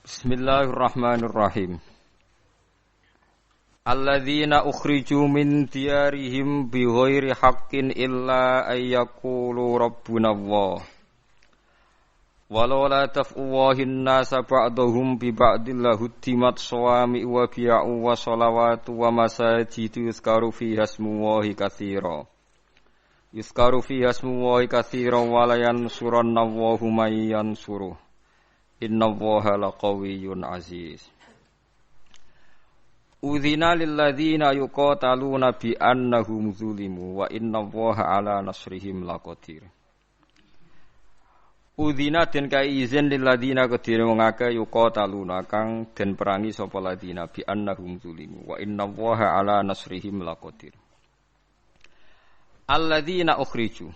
Bismillahirrahmanirrahim. Alladzina ukhriju min diyarihim bighairi haqqin illa ayyaqulu rabbunallah. Walau la taf'uwahin nasa ba'dahum bi ba'dil lahuddimat sawami wa biya'u wa salawatu wa masajidu yuzkaru fiha ismullahi katsira. Yuzkaru fiha ismullahi katsira wa la yansurannallahu may yansuruh. Innallaha laqawiyyun aziz. Udzina lil ladzina yuqataluna bi annahum zulimu wa innallaha ala nasrihim laqadir. Udzina den kai izin lil ladzina kedire wong akeh yuqataluna kang den perangi sapa ladzina bi annahum zulimu wa innallaha ala nasrihim laqadir. Alladzina ukhriju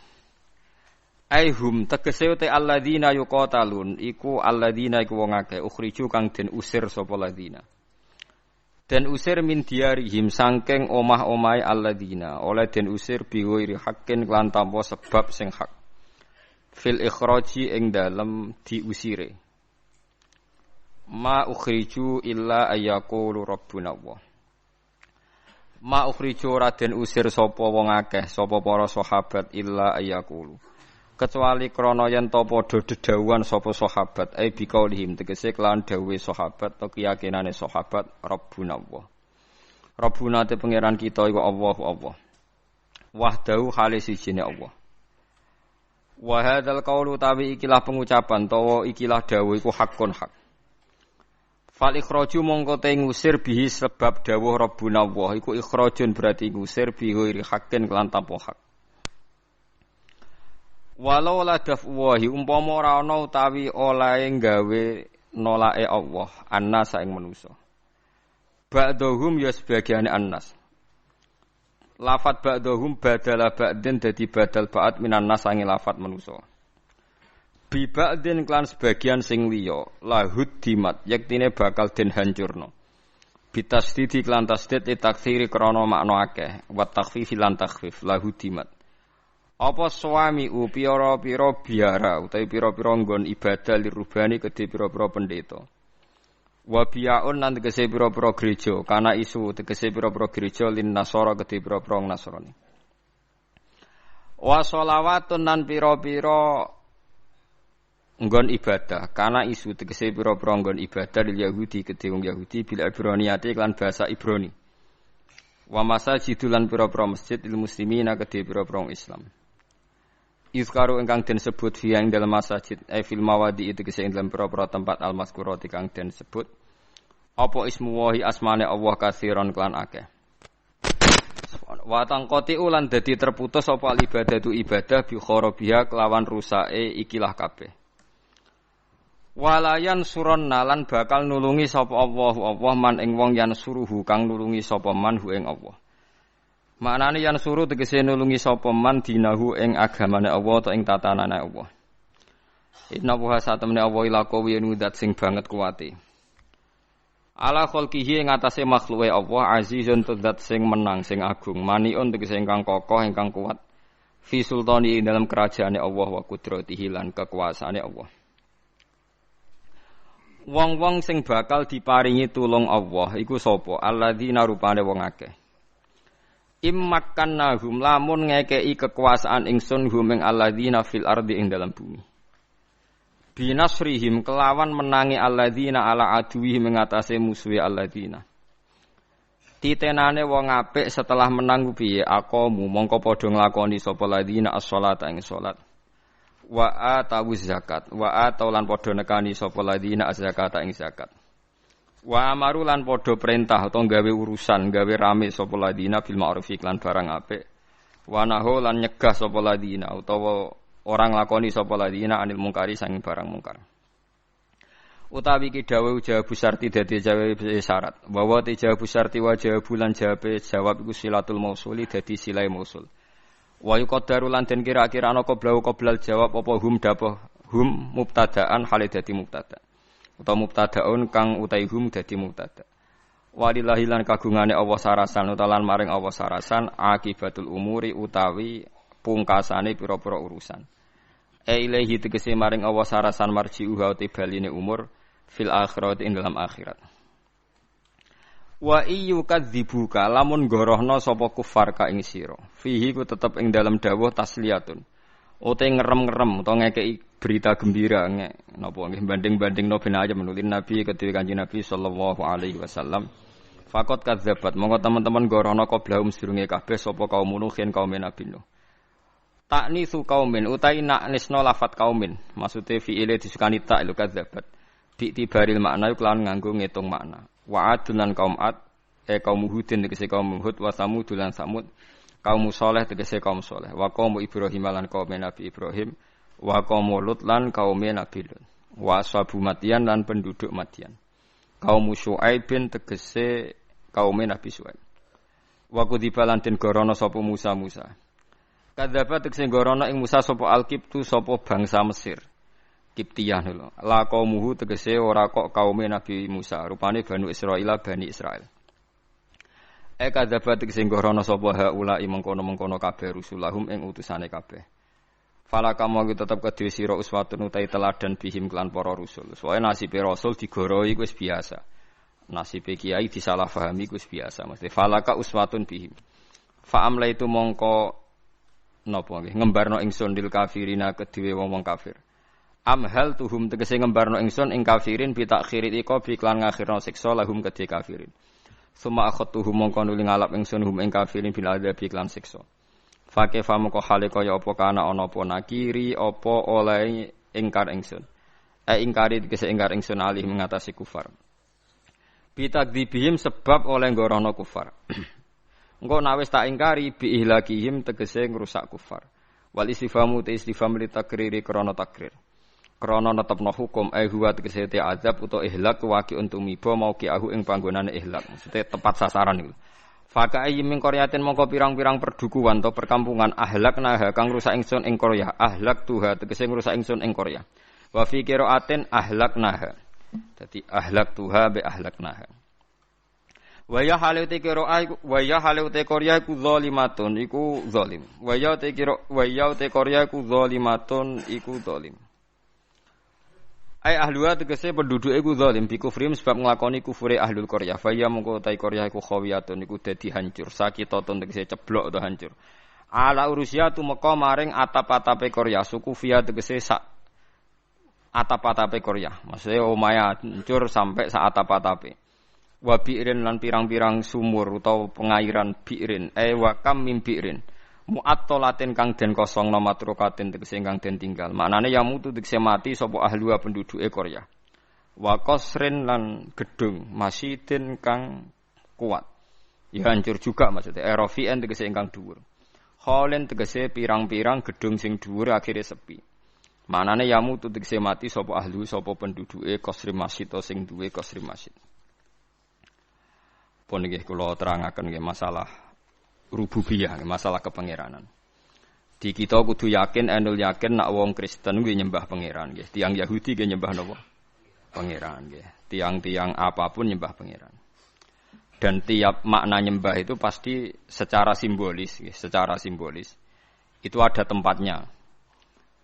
aihum tegese te alladzina yuqatalun iku alladzina iku wong akeh ukhriju kang den usir sapa ladzina. Den usir min diarihim saking omah-omahe alladzina oleh den usir biwiri hakin lan tanpa sebab sing hak. Fil ikhraji ing dalem diusire. Ma ukhriju illa ayyaqulu rabbuna Allah. Ma ukhriju ora den usir sapa wong akeh sapa para sahabat illa ayyaqulu. Kecuali krana yen ta padha dedhawuhan sapa sahabat ai biqaulihim tegese kelan dawuhe sahabat to keyakinane sahabat Rabbuna Allah. Rabbuna te pangeran kita iku Allah. Wahdahu khali sijine Allah. Wa hadzal qaulu tawi ikilah pengucapan tawa ikilah dawuh iku hakun hak. Fal ikhraju mongko te ngusir bihi sebab dawuh Rabbuna Allah iku ikhrajun berarti ngusir bihi hakin kelan tanpa hak. Walau la daf'uwahi umpama ora ana utawi olahe gawe nolake Allah annas ing manusa. Ba'dhum ya sebagiane annas. Lafat ba'dhum badala ba'din dadi badal ba'd minan nas sange lafat manusa. Bi ba'din klan sebagian sing liya lahud dimat yektine bakal den hancurna. Bitasdidi klan tasdid takfiri krana makna akeh wa takhfifi lan takhfif lahud dimat. Apa suami pira-pira biara utawi pira-pira nggon ibadah lirubani kedhe pira-pira pendeta. Wa biyaun lan tegese pira-pira gereja, kana isu tegese pira-pira gereja lin nasara kedhe pira-pira Nasrani. Wa sholawatun lan pira-pira nggon ibadah, kana isu tegese pira-pira nggon ibadah lil Yahudi kedhe wong Yahudi bil Ibraniyati lan basa Ibrani. Wa masajidul lan pira-pira masjid lil muslimina kedhe pira-pira Islam. Izkaru ingkang den sebut fiya ing dalam masjid fil mawadi itu kese ing dalam pira-pira tempat al-mazkurati kang den sebut apa ismu wahi asmane Allah katsiran kelan akeh. Wa tangqati ulan dadi terputus apa ibadatu ibadah bi kharabiha kelawan rusake ikilah kabeh. Walayan suronna lan bakal nulungi sapa Allah man ing wong yan suruhu kang nulungi sapa man hu ing Allah. Maknane yang suruh tegese nulungi sapa man dinahu ing agamane Allah ta ing tatanane Allah. Inna wa satamne Allah ila qawiyun dat sing banget kuwate. Ala khalqihi ing atase makhluke Allah azizun dat sing menang sing agung maniun tegese ingkang kokoh ingkang kuat. Fi sultani dalam kerajaane Allah wa qudratihi lan kekuasaane Allah. Wong-wong sing bakal diparingi tulung Allah iku sapa? Alladzina rupane wong akeh. Immakannahum lamun ngekei kekuasaan ingsun hum ing alladzina fil ardi ing dalam bumi. Binasrihim kelawan menangi alladzina ala aduwihim ing atase musuhe alladzina. Titenane wong apik setelah menang piye aqamu mongko padha nglakoni sapa alladzina as-shalata ing salat. Wa atawu zakat wa ataulan padha nekani sapa alladzina az-zakata ing zakat. Wa amaru lan padha perintah utawa gawe urusan gawe rame sapa ladina bil ma'ruf lan barang apik wa nahu lan nyegah sapa ladina utawa orang lakoni sapa ladina anil mungkari sanging barang mungkar utawi ki dawuh jawab syarti dadi jawab syarat wa te jawab syarti wa jawab lan jawab iku silatul mausuli dadi silai mausul wa yuqaddaru lan den kira-kira ana qoblal jawab apa hum dapah hum mubtadaan hale dadi mubtada utawa mubtadaun kang utaihum dadi mubtada. Walillahi lan kagungane Allah sarasan utalan maring Allah sarasan akibatul umuri utawi pungkasane pira-pira urusan. Ilahi tegese maring Allah sarasan marji'uha te baline umur fil akhirat ing dalam akhirat. Wa iyu kadzibuka lamun gorohna sapa kufar ka ing sira. Fihi ku tetep ing dalam dawuh tasliyatun. Ote ngerem-ngerem utawa ngekeki berita gembira napa nggih banding-bandingno ben aja menulin Nabi kedue Kanjeng Nabi sallallahu alaihi wasallam. Fakot kadzabat monggo teman-teman gorohna qablahum sedurunge kabeh sapa kaum Nuhin kaum Nabi Nuh. Taknisu kaumin utai naknisno lafat kaumin. Maksude fi'ile disukani tak lho kadzabat. Bi tibaril makna kelawan nganggo ngitung makna. Wa adun kaum ad kaum Hudin tegese kaum Hud wa Samud lan Samud kaum Saleh tegese kaum Saleh wa kaum Ibrahim lan kaum Nabi Ibrahim wa kaum Lut lan kaum Nabi Lut wa ashabu Madyan lan penduduk Madyan kaum Syuaib tegese kaum Nabi Syuaib wa kudiba lan den gorono sapa Musa kadzaba tegese gorono ing Musa sapa Al-Qibtu sapa bangsa Mesir Kiptiyah lho. La qaumuhu tegese ora kok kaume Nabi Musa, rupane Bani Israil. Kadzaba tegese ngorono sapa haula mengkono-mengkono kabeh rusulahum ing utusane kabeh. Fala kamu tetep kedhe sira uswatun utai teladan bihim kelan para rusul. Soale nasibe rasul digoroi wis biasa. Nasibe kiai disalahpahami wis biasa. Mesti falaka uswatun bihim. Fa amla itu mongko napa nggih ngembarno ingsun dil kafirina kedue wong-wong kafir. Amhal tuhum tegese ngembarno ingsun ing kafirin bi takhirit iqabi klan ngakhirno siksa lahum kedhe kafirin. Suma akhatuhum mongko nuli ngalap ingsun hum ing kafirin bil adzabi klan siksa. Fake famoko hale kaya apa kana ana apa nakiri apa oleh ingkar ingsun. Ingkari tegese ingkar ingsun alih mengatasi kufar. Bi takdzibihim sebab oleh ngorono kufar. Engko nek wis tak ingkari bi ihlakihim tegese ngrusak kufar. Wal istifamu te istifham li takriri krana takrir. Krana netepno hukum huwa tegese te azab utawa ihlak waqi untuk miba mau ki ahu ing panggonane ihlak. Maksude tepat sasaran iku. Faka ayyin qaryatin mongko pirang-pirang perdukuhan to perkampungan ahlakna kang rusak ingsun ing Korea. Ahlak tuha tegese ngrusak ingsun ing Korea. Wa fi qiraatin ahlaknaha. Dadi ahlak tuha be ahlaknaha. Wa ya halute qira'a wa ya halute Korea iku zalimatun iku zalim. Wa ya te Korea iku zalimatun iku zalim. Ahluha tegese penduduk iku zalim bi kufrim sebab nglakoni kufure ahlul Qaryah. Fa ya mongko ta Qaryah iku khawiyatun iku dadi hancur. Sakitatun tegese ceblok utawa hancur. Ala urusia tumeka maring atap-atape Qaryah. Suku fiya tegese sak atap-atape Qaryah. Maksude omahe hancur sampai sak atap-atape. Wa bi'rin lan pirang-pirang sumur utawa pengairan bi'rin. Wa kam min bi'rin. Mu'attolatin kang den kosong matrukatin tegese kang den tinggal. Maknane ya mutu tegese mati sapa ahlua penduduke Korea. Wa qasrin lan gedung masjidin kang kuat. Ya hancur juga maksudnya. Rafi'an tegese ingkang dhuwur. Khalin tegese pirang-pirang gedung sing dhuwur akhire sepi. Maknane ya mutu tegese mati sapa ahlu sapa penduduke qasri masjid sing duwe qasri masjid. Pun nggih kula terangaken nggih masalah rububiyah, masalah kepangeranan. Di kita kudu yakin, enul yakin nak wong Kristen kuwi nyembah pangeran nggih. Tiang Yahudi nggih nyembah napa? Pangeran nggih. Tiang-tiang apapun nyembah pangeran. Dan tiap makna nyembah itu pasti secara simbolis nggih, secara simbolis. Itu ada tempatnya.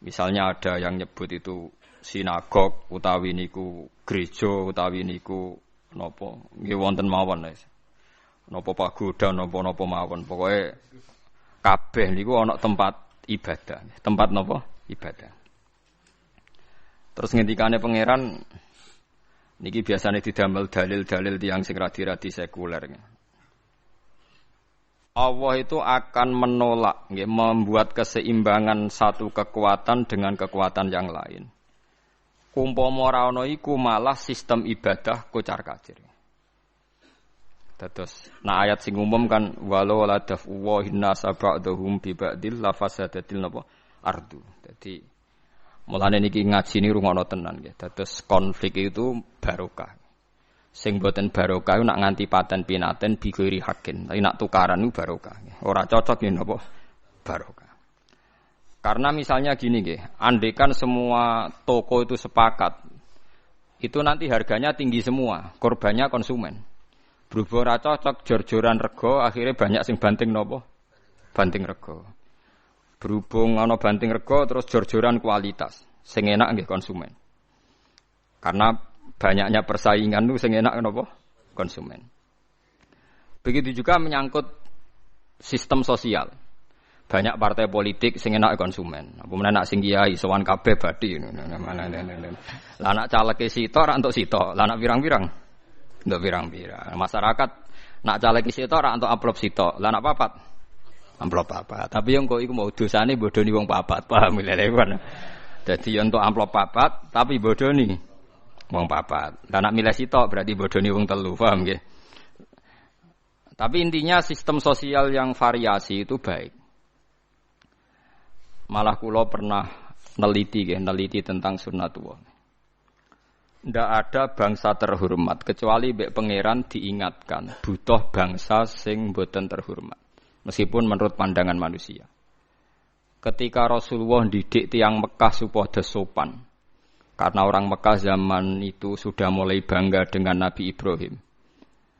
Misalnya ada yang nyebut itu sinagog utawi niku gereja utawi niku napa nggih wonten mawon guys. Napa pagoda napa-napa mawon pokoke kabeh niku ana tempat ibadah. Tempat napa? Ibadah. Terus ngendikane pangeran niki biasane didamel dalil-dalil tiyang sing radi-radi sekuler. Allah itu akan menolak nggih, membuat keseimbangan satu kekuatan dengan kekuatan yang lain. Umpama ora ana iku malah sistem ibadah kocar-kacir. Terus, nah ayat sing umum kan walau la daf'u nasa ba'dahum bi ba'dil la fasadatil napa ardu. Jadi mulane niki ngaji ni rungono tenan nggih. Terus konflik itu barokah. Sing boten barokah nak nganti paten pinaten bigori hakin. Tapi nak tukaran itu barokah. Ora cocok nggih napa barokah. Karena misalnya gini nggih, andekan semua toko itu sepakat, itu nanti harganya tinggi semua, korbannya konsumen. Berhubung ora cocok jor-joran rego, akhirnya banyak sing banting napa? Banting rego. Berhubung ana banting rego terus jor-joran kualitas, sing enak nggih konsumen. Karena banyaknya persaingan itu sing enak napa? Konsumen. Begitu juga menyangkut sistem sosial. Banyak partai politik sing enak konsumen. Apa meneh nak sing kiai sowan kabeh badhe. Lah nak caleke sitok ra entuk sitok. Lah nak pirang-pirang entuk pirang-pirang. Masyarakat nak caleke sitok ra entuk amplop sitok. Lah nak papat amplop papat. Tapi yang kok iku mau dosane bodoni wong papat. Paham lho kan. Dadi untuk amplop papat tapi bodoni wong papat. Lah nak milih sitok berarti bodoni wong telu. Paham nggih? Tapi intinya sistem sosial yang variasi itu baik. Malah kula pernah neliti tentang sunnatullah. Tidak ada bangsa terhormat kecuali mbek pangeran diingatkan butuh bangsa sing boten terhormat. Meskipun menurut pandangan manusia. Ketika Rasulullah didik tiang Mekah supaya sopan. Karena orang Mekah zaman itu sudah mulai bangga dengan Nabi Ibrahim.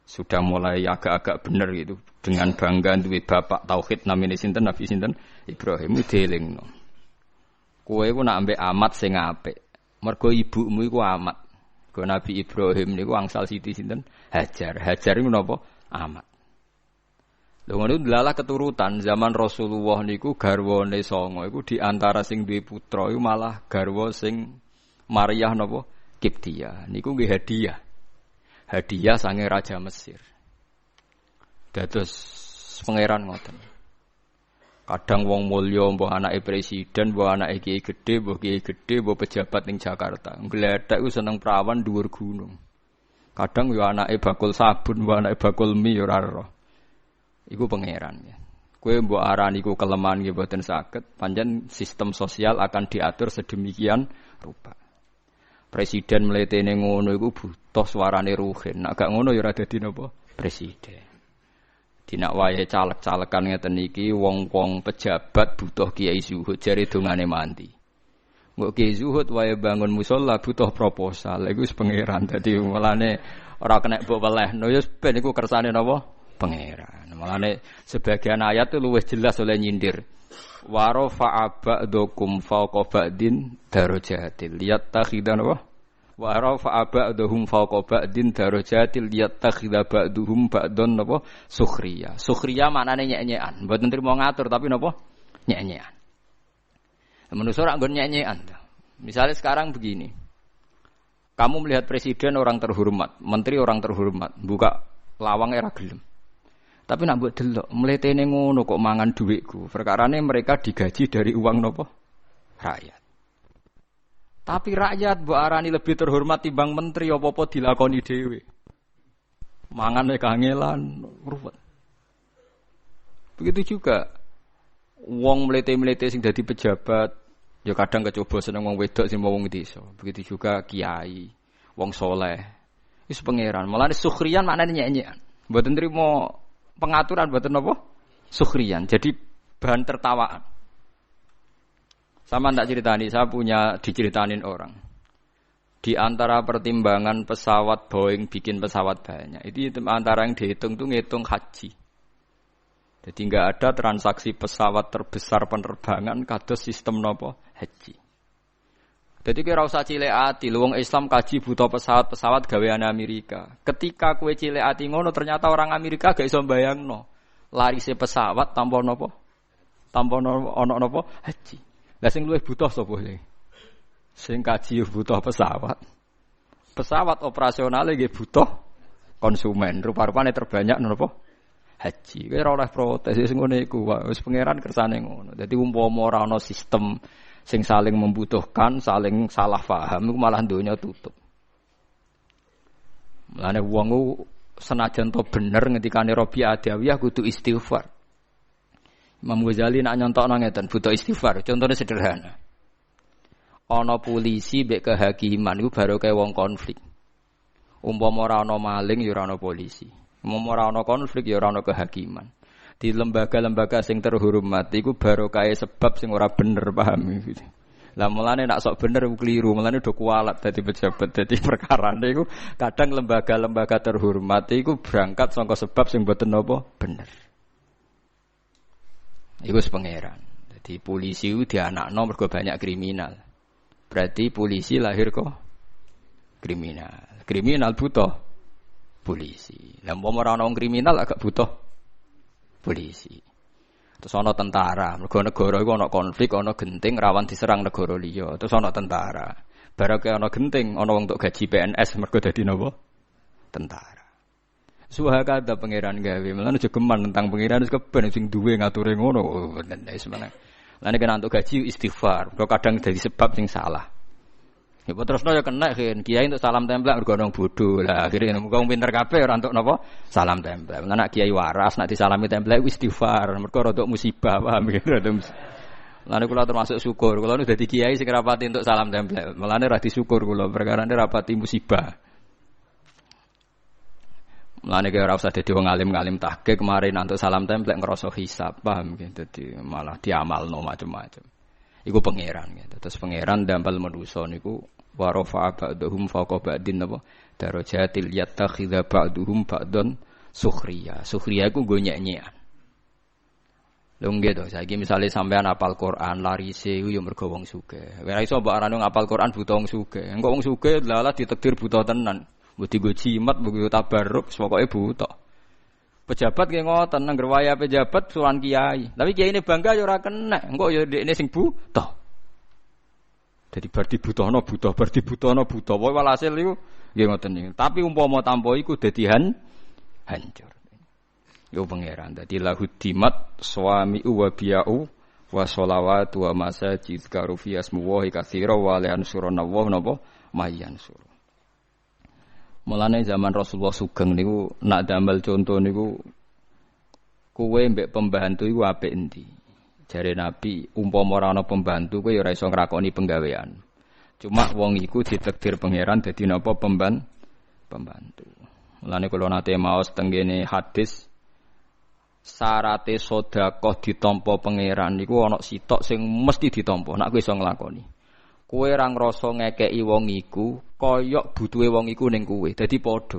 Sudah mulai agak-agak bener gitu dengan bangga duwe bapak tauhid namine sinten Nabi sinten Ibrahim delingno. Kowe ku nak ambek amat sing apik. Mergo ibumu iku amat. Go Nabi Ibrahim niku angsal siti sinten Hajar. Hajar iku napa? Amat. Lha ngono delalah keturutan zaman Rasulullah niku garwane songo iku di antara sing duwe putra iku malah garwa sing Maryah napa? Kiptia. Niku nggih hadiah. Hadiah sange Raja Mesir. Dados pangeran ngoten. Kadang wong mulya mbah anake presiden, mbah anake kiai gedhe, mbah pejabat ning Jakarta. Gledhek ku seneng prawan dhuwur gunung. Kadang yo anake bakul sabun, mbah anake bakul mie yo ora ero. Iku pangeran ya. Kowe mbok arani iku kelemahan nggih boten saged, pancen sistem sosial akan diatur sedemikian rupa. Presiden mletene ngono iku butuh suarane ruhin. Nek gak ngono ya ora dadi napa presiden. Dinak wayahe caleg-calekan ngeten iki wong-wong pejabat butuh kiai zuhud jare dongane mandi. Mbok kiai zuhud wae bangun musala butuh proposal. Iku wis pangeran. Dadi mulane ora kena mbok welehno ya ben iku kersane napa pangeran. Mulane sebagian ayat itu luwih jelas oleh nyindir. Wa rafa'a ba'dukum fawqa ba'din darajatil yattakhidana wa rafa'a ba'duhum fawqa ba'din darajatil yattakhidha ba'duhum ba'dun napa sukhriya. Sukhriya maknane nyek-nyekan, mboten trimo ngatur tapi napa nyek-nyekan. Manusa ora nggon nyek-nyekan. Misalnya sekarang begini. Kamu melihat presiden orang terhormat, menteri orang terhormat, buka lawang era gelem. Tapi nak mbok delok mletene ngono kok mangan dhuwitku. Perkarane mereka digaji dari uang napa? Rakyat. Tapi rakyat mbok arani lebih terhormat timbang menteri apa-apa dilakoni dhewe. Mangane kangelan ruwet. Begitu juga wong mlete-mlete sing dadi pejabat ya kadang kecoba seneng wong wedok sing wong desa. Begitu juga kiai, wong saleh. Wis pangeran. Mulane sukhriyan maknane nyek-nyekan. Mboten trimo pengaturan mboten napa? Sukhriyan. Jadi bahan tertawaan. Sama ndak ceritani, saya punya diceritanin orang. Di antara pertimbangan pesawat Boeing bikin pesawat banyak, itu antara yang dihitung tuh ngitung haji. Jadi enggak ada transaksi pesawat terbesar penerbangan kados sistem napa? Haji. Jadi kira usah cilik ati, wong Islam kaji butuh pesawat gaweane Amerika. Ketika kowe cilik ati ngono ternyata orang Amerika gak iso mbayangno. Larise pesawat tanpa napa? Tanpa ana napa? Haji. Lah sing luwih butuh sapa sing? Sing kaji butuh pesawat. Pesawat operasional nggih butuh konsumen. Rupa-rupane terbanyak napa? Haji. Kowe ora oleh protes sing ngene iku. Wis pangeran kersane ngono. Dadi umpama ora ana sistem sing saling membutuhkan, saling salah paham iku malah donya tutup. Mulane wong ku senajan to bener ngendikane Rabi Adawiyah kudu istighfar. Imam Ghazali nak nyontokno ngeten, butuh istighfar. Contohnya sederhana. Ana polisi mbek kehakiman iku baru kaya wong konflik. Umpama ora ana maling ya ora ana polisi. Umpama ora ana konflik ya ora ana kehakiman. Di lembaga-lembaga sing terhormat iku barokah sebab sing ora bener paham gitu. Lah mulane nek sok bener keliru, mulane do kualat dadi pejabat. Dadi perkarane iku kadang lembaga-lembaga terhormat iku berangkat saka sebab sing mboten napa bener. Iku sepengeran. Dadi polisi ku dianakno mergo banyak kriminal. Berarti polisi lahir kok kriminal. Kriminal butuh polisi. Lah umpama ora ana wong kriminal agak butuh polisi. Terus ana tentara, mergo negara iku ana konflik, ana genting rawan diserang negara liya. Terus ana tentara. Barake ana genting, ana wong tok gaji PNS mergo dadi napa? Tentara. Suhakada pangeran gawe, melane aja geman tentang pangeran wis keben sing duwe ngature ngono. Wis meneh. Lah nek entuk gaji istighfar, kok kadang dadi sebab sing salah. Ya terusno ya kena kan kiai untuk salam templek mergo nang bodho. Lah akhire wong pinter kabeh ora entuk napa salam templek. Lah nek kiai waras nek disalami templek istighfar mergo rodok musibah paham ya. Mulane kula termasuk syukur. Kula nu dadi kiai sing rapati entuk salam templek. Mulane ra disyukur kula perkara ne rapati musibah. Mulane kaya ora usah dadi wong alim-alim tahqiq kemarin entuk salam templek ngrasa hisab paham gitu. Dadi malah diamalno macam-macam. Iku pangeran gitu. Terus pangeran dampal manusa niku wa rafa'a ba'dhum fawqa ba'din napa darajatil yattakhidha ba'dhum ba'don sukhriya. Sukhriya iku nggo nyek-nyekan. Lha nggih to, saiki misale sampean hafal Quran larise iku ya mergo wong sugih. Ora iso mbok arani ngapal Quran buta wong sugih. Engko wong sugih lalah ditakdir buta tenan. Mbok dienggo jimat, mbok tabarruk, pokoke buta. Pejabat nggih ngoten nang gerwaya pejabat suran kiai. Tapi kiai ini bangga ya ora kena. Engko ya dekne sing buta. Jadi bar dibutono buta, bar dibutono buta. Wae walhasil iku nggih ngoten niku. Tapi umpama tanpa iku dadi hancur. Yo pangeran. Dadi lahudimat suami wa bi'u wa sholawat wa masajid karufi asmullahi katsira wa la yansuruna wa napa mayansur. Mulane zaman Rasulullah sugeng niku nak damel conto niku kowe mbek pembantu iku apik endi? Jare Nabi, umpama ora ana pembantu kowe ora iso ngrakoni penggawean. Cuma wong iku ditakdir pangeran dadi napa pembantu. Mulane kula nate maos tenggene hadis syarate sedekah ditampa pangeran niku ana sitok sing mesti ditampa nek kowe iso nglakoni. Kowe ora ngrasa ngekeki wong iku kaya butuhe wong iku ning kowe. Dadi padha.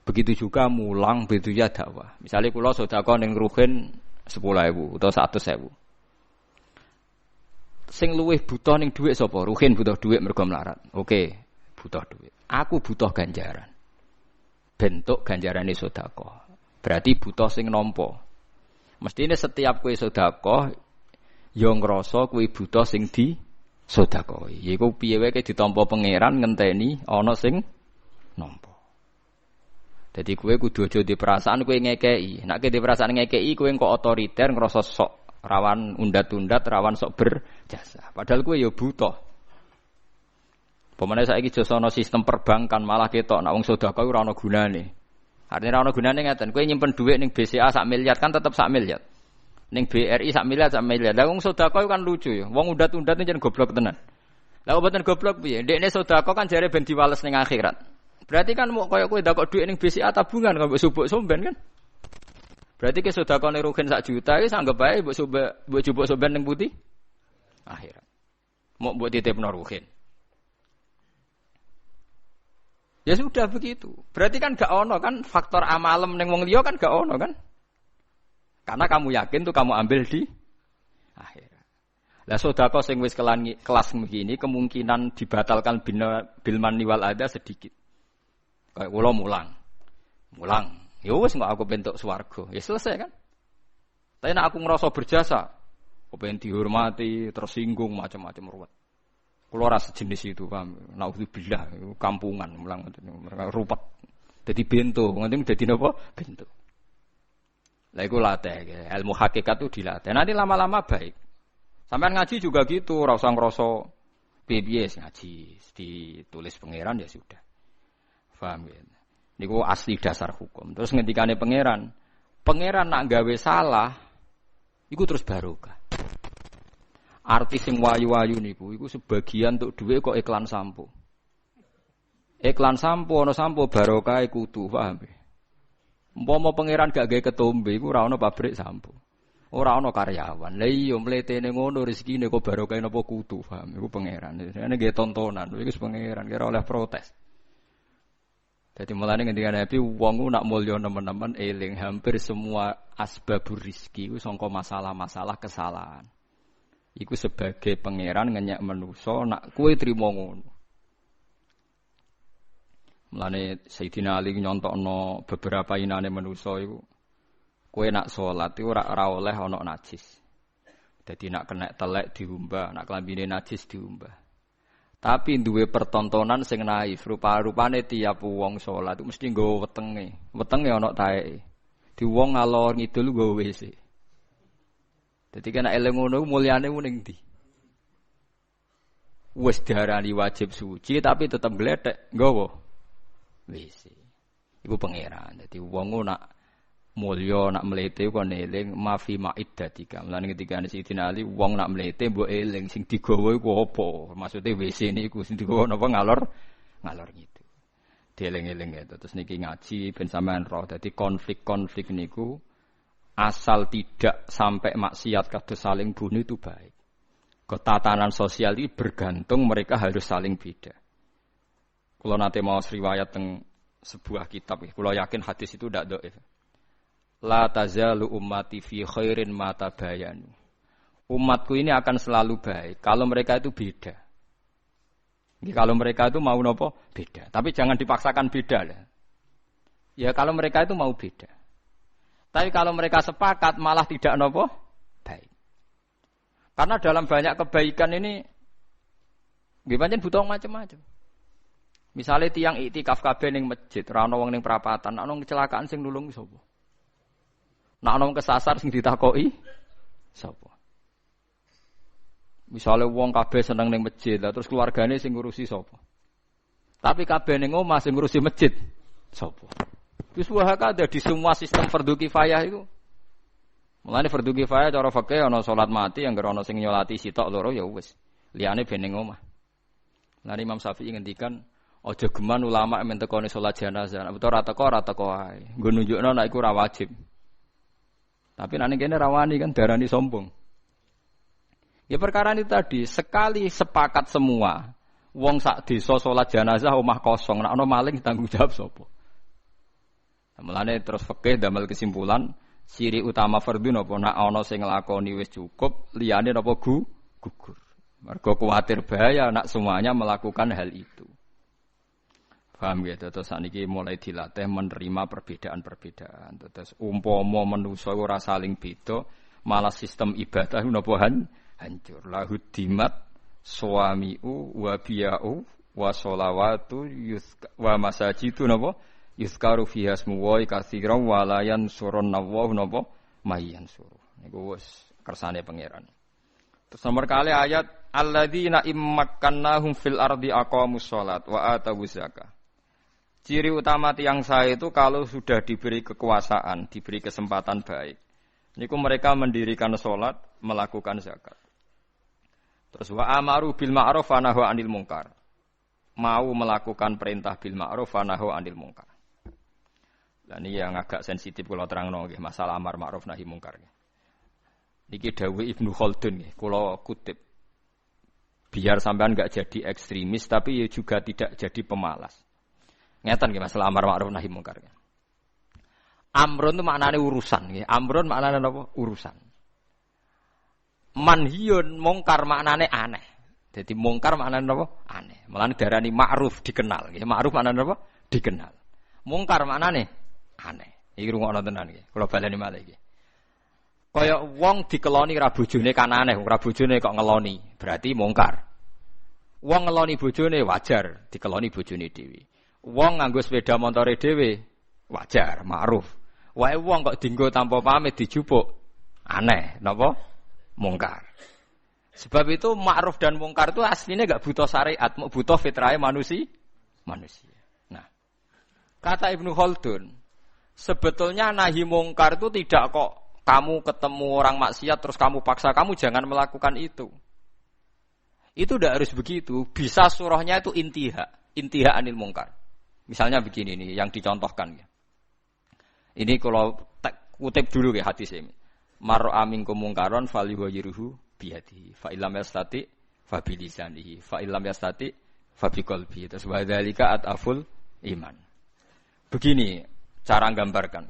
Begitu juga mulang beduya dakwah. Misale kula sedekah ning ruhin 10.000 utawa 100.000. Sing luwih butuh ning dhuwit sapa? Ruhin butuh dhuwit mergo melarat. Oke, butuh dhuwit. Aku butuh ganjaran. Bentuk ganjarane sedekah. Berarti butuh sing nampa. Mestine setiap kowe sedekah ya ngrasa kowe butuh sing di sedekah. Iku piye wae ditampa pangeran ngenteni ana sing nampa. Dadi kowe kudu aja di perasaan kowe ngekeki. Nek di perasaan ngekeki kowe kok otoriter ngrasa sok rawan undat-undat, rawan sok berjasa. Padahal kowe ya butuh. Pemene saiki jasana sistem perbankan malah ketok nek wong sedekah ora ana gunane. Artine ora ana gunane ngeten, kowe nyimpen dhuwit ning BCA sak miliar kan tetep sak miliar. Ning BRI sak miliar sak miliar. Lah wong sedekah kan lucu ya. Wong undat-undat jan goblok tenan. Lah mboten goblok piye? Ndekne sedekah kan jare ben diwales ning akhirat. Berarti kan mau koyo kowe ndakok dhuwit ning BCA tabungan kok mbok subuk somben kan? Berarti ke sedekahne rugen 1 juta iki anggap bae mbok subuk somben ning putih akhirat. Mau mbok titipno rugen. Ya sudah begitu. Berarti kan gak ono kan faktor amalem ning wong liya kan gak ono kan? Karena kamu yakin tuh kamu ambil di akhirat. Lah sedekah sing wis kelas begini kemungkinan dibatalkan bil manni wal adha sedikit. Kayak kula mulang. Ya wis kok aku bentuk swarga. Ya selesai kan? Tapi nek aku ngerasa berjasa, kepen dihormati, tersinggung macam-macam ruwet. Kula ora sejenis itu, paham. Nauzubillah, kampungan mulang mereka rupet. Dadi bento, nganti dadi napa? Bento. Lah iku latih, ilmu hakikat itu dilatih. Nanti lama-lama baik. Sampean ngaji juga gitu, ora usah ngrasa piye ngaji, ditulis pangeran ya sudah. Paham ya? Niku asli dasar hukum. Terus ngendikane pangeran nak gawe salah iku terus barokah. Artis sing wayu-wayu niku iku sebagian untuk dhuwit kok iklan sampo. Iklan sampo ana sampo barokah kudu, paham ya? Umpama pangeran gak gawe ketombe iku ora ana pabrik sampo. Ora ana karyawan. Lah iya mletene ngono rezekine kok barokah napa kudu, paham? Iku pangeran. Ini nggih tontonan, iku pangeran kira oleh protes. Jadi mulane ngendikane Nabi wong nak mulya nemen-nemen eling hampir semua asbabur rizki iku sangka masalah-masalah kesalahan. Iku sebagai pangeran ngenyak manusa nak kowe trimo ngono. Mulane Sayyidina Ali nyontokno beberapa inane manusa iku kowe nak salat iku ora oleh ana najis. Dadi nak kena telek diumbah, nak klambine najis diumbah. Tapi duwe pertontonan sing naif, rupa-rupane tiap wong salat itu mesti nggawa wetenge. Wetenge ana taeke. Di wong ngalor ngidul nggawa WC. Dadi kena eling ngono mulyane ning ndi? Wis diarani wajib suci tapi tetep gledek nggawa WC. Iku pangeran. Dadi wong nak mulya nak mlete kok eling mafi ma'iddatika. Mulane ketika Sayyidina Ali wong nak mlete mbok eling sing digawa iku apa? Maksude WC niku sing digawa napa ngalor gitu. Dieling-eling gitu. Terus niki ngaji ben sampean roh. Dadi konflik-konflik niku asal tidak sampai maksiat kados saling bunuh itu baik. Ketatanan sosial ini bergantung mereka harus saling beda. Kalau nanti mau riwayat teng sebuah kitab, kalau yakin hadis itu tidak dhaif. La tazalu ummati fi khairin ma tabayanu. Umatku ini akan selalu baik kalau mereka itu beda. Kalau mereka itu mau nopo beda, tapi jangan dipaksakan beda lah. Ya kalau mereka itu mau beda. Tapi kalau mereka sepakat malah tidak nopo baik. Karena dalam banyak kebaikan ini nggih butuh macam-macam. Misalnya tiang iktikaf kabeh ning masjid, ora ana wong ning perapatan, ana kecelakaan sing nulung sapa? Nek ana wong kesasar sing ditakoki sapa? Misalnya wong kabeh seneng ning masjid, lah terus keluargane sing ngurusi sapa? Tapi kabeh ning omah sing ngurusi masjid sapa? Wis wae ada di semua sistem fardhu kifayah itu. Mulane fardhu kifayah cara fikih ana salat mati yang ana sing nyolati sitok loro ya wis. Liyane ben ning omah. Lah Imam Syafi'i ngendikan aja geman ulama men tekone salat jenazah. Nek ora teko ae. Nggo nunjukno nek iku ora wajib. Tapi nek kene rawani kan darani sombong. Ya perkara ini tadi, sekali sepakat semua, wong sak desa salat jenazah omah kosong, nek ana maling tanggung jawab sapa? Mulane terus fikih damel kesimpulan, ciri utama fardhu napa nek ana sing nglakoni wis cukup, liyane napa gugur. Mergo kuwatir bahaya nek semuanya melakukan hal itu. Paham ya, terus saniki mulai dilatih menerima perbedaan-perbedaan. Terus umpama manusa ora saling beda, malah sistem ibadah napa hancur. Lahu dimat suamiu wa biya'u wa sholawatu wa masajidu napa yuzkaru fiha ismu wa katsiran wa la yansurunna wa napa mayyansuru. Niku wis kersane pangeran. Terus nomor kali ayat alladzina immakkannahum fil ardi aqamus shalat wa atawuz zakah. Ciri utama tiang saya itu kalau sudah diberi kekuasaan, diberi kesempatan baik. Niku mereka mendirikan sholat, melakukan zakat. Terus wa amaru bil ma'ruf wa nahu 'anil munkar. Mau melakukan perintah bil ma'ruf wa nahu 'anil munkar. Lah ini yang agak sensitif kula terangno nggih, masalah amar ma'ruf nahi munkar. Niki dawuh Ibnu Khaldun nggih, kula kutip. Biar sampean enggak jadi ekstremis tapi juga tidak jadi pemalas. Ngeten nggih masalah amar ma'ruf nahi munkar. Amrun itu maknane urusan nggih. Amrun maknane napa? Urusan. Manhiyun mungkar maknane aneh. Jadi mungkar maknane napa? Aneh. Mulane darani ma'ruf dikenal nggih. Ma'ruf maknane napa? Dikenal. Mungkar maknane aneh. Iki rungokno tenan nggih. Kula baleni malih nggih. Kaya wong dikeloni ra bojone kan aneh, ora bojone kok ngeloni. Berarti mungkar. Wong ngeloni bojone wajar, dikeloni bojone dhewe. Wong nganggo sepeda montore dhewe wajar, ma'ruf. Wae wong kok dienggo tanpa pamit dijupuk aneh, napa? Mungkar. Sebab itu ma'ruf dan mungkar itu aslinya enggak butuh syariat, butuh fitrah manusia. Nah, kata Ibnu Khaldun, sebetulnya nahi mungkar itu tidak kok kamu ketemu orang maksiat terus kamu paksa kamu jangan melakukan itu. Itu tidak harus begitu. Bisa surahnya itu intiha anil mungkar. Misalnya begini nih yang dicontohkan ya. Ini kalau kutip dulu ya hadis ini. Mar'a minkum mungkaron falyughayyirhu biyadihi fa illam yastati fa bilisanihi fa illam yastati fa biqalbihi. Terus wa dzalika ataful iman. Begini cara gambarkan.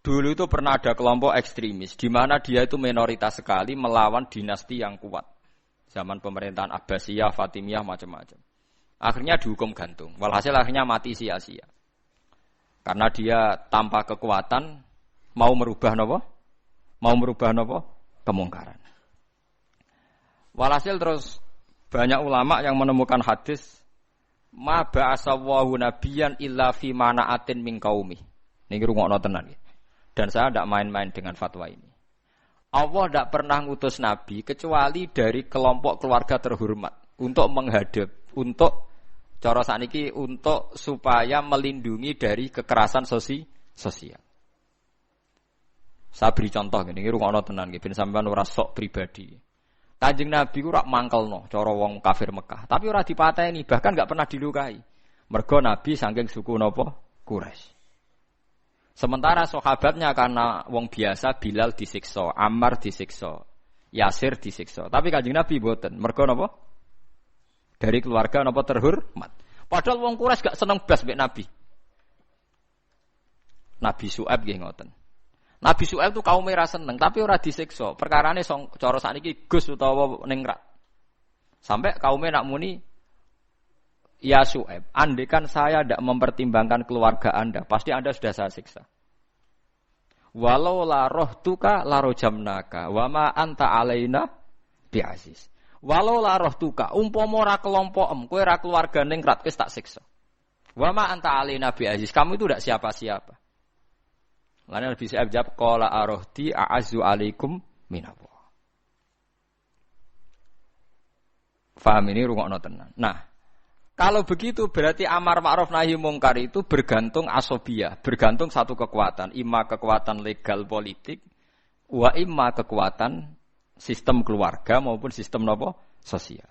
Dulu itu pernah ada kelompok ekstremis di mana dia itu minoritas sekali melawan dinasti yang kuat. Zaman pemerintahan Abbasiyah, Fatimiyah macam-macam. Akhirnya dihukum gantung. Walhasil akhirnya mati sia-sia. Karena dia tanpa kekuatan mau merubah napa? Mau merubah napa? Kemungkaran. Walhasil terus banyak ulama yang menemukan hadis ma ba'asallahu nabiyyan illa fi mana'atin min qaumi. Niki rungokno tenan iki. Dan saya tidak main-main dengan fatwa ini. Allah tidak pernah ngutus nabi kecuali dari kelompok keluarga terhormat untuk menghadap, untuk cara sakniki untuk supaya melindungi dari kekerasan sosial. Saya beri contoh ngene iki rungokno tenan nggih ben sampean ora sok pribadi. Kanjeng Nabi ku ora mangkelno cara wong kafir Mekah, tapi ora dipateni, bahkan enggak pernah dilukai. Mergo Nabi saking suku napa? Quraisy. Sementara sahabatnya karena wong biasa, Bilal disiksa, Ammar disiksa, Yasir disiksa. Tapi Kanjeng Nabi mboten. Mergo napa? Dari keluarga napa terhormat. Padahal wong Quraisy gak seneng blas mbek Nabi. Nabi Syuaib nggih ngoten. Nabi Syuaib itu kaum merah seneng, tapi ora disiksa. Perkarane cara sakniki Gus utawa ningrat. Sampai kaumnya nak muni, ya Syuaib, andekan saya tidak mempertimbangkan keluarga Anda, pasti Anda sudah saya siksa. Walau la rohtuka la rojamnaka, wa ma anta alaina bi'aziz. Walau la rohtuka, umpama ora kelompokem, kowe ora keluarga ningrat wis tak siksa. Wa ma anta alaina bi'aziz, kamu itu tidak siapa-siapa. Lalu Nabi Syuaib jawab, qala arohti a'azzu alaikum minallah. Faham ini rungokno tenan. Nah, kalau begitu berarti amar ma'ruf nahi mungkar itu bergantung asobiyah, bergantung satu kekuatan, imma kekuatan legal politik, wa imma kekuatan sistem keluarga maupun sistem nopo sosial.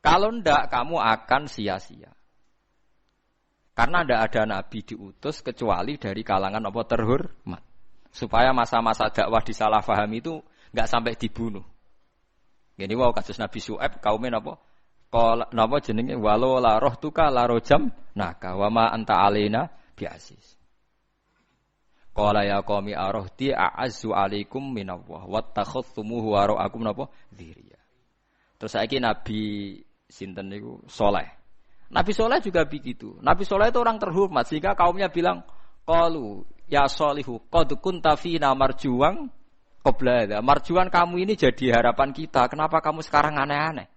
Kalau ndak kamu akan sia-sia. Karena ndak ada nabi diutus kecuali dari kalangan apa terhormat. Supaya masa-masa dakwah disalahfahami itu enggak sampai dibunuh. Gini wow kasus Nabi Syuaib kaumnya napa? Qala napa jenenge walau la rohtuka la rojam naka wa ma anta alaina bi'aziz. Qala ya qaumi arohti a'azzu alaikum minallah wattakhadhtumuhu wara'akum napa dziriya. Terus saiki Nabi sinten niku Saleh. Nabi Saleh juga begitu. Nabi Saleh itu orang terhormat sehingga kaumnya bilang qalu ya Shalihu qad kunta fina marjuwan qabla hadza. Marjuwan kamu ini jadi harapan kita. Kenapa kamu sekarang aneh-aneh?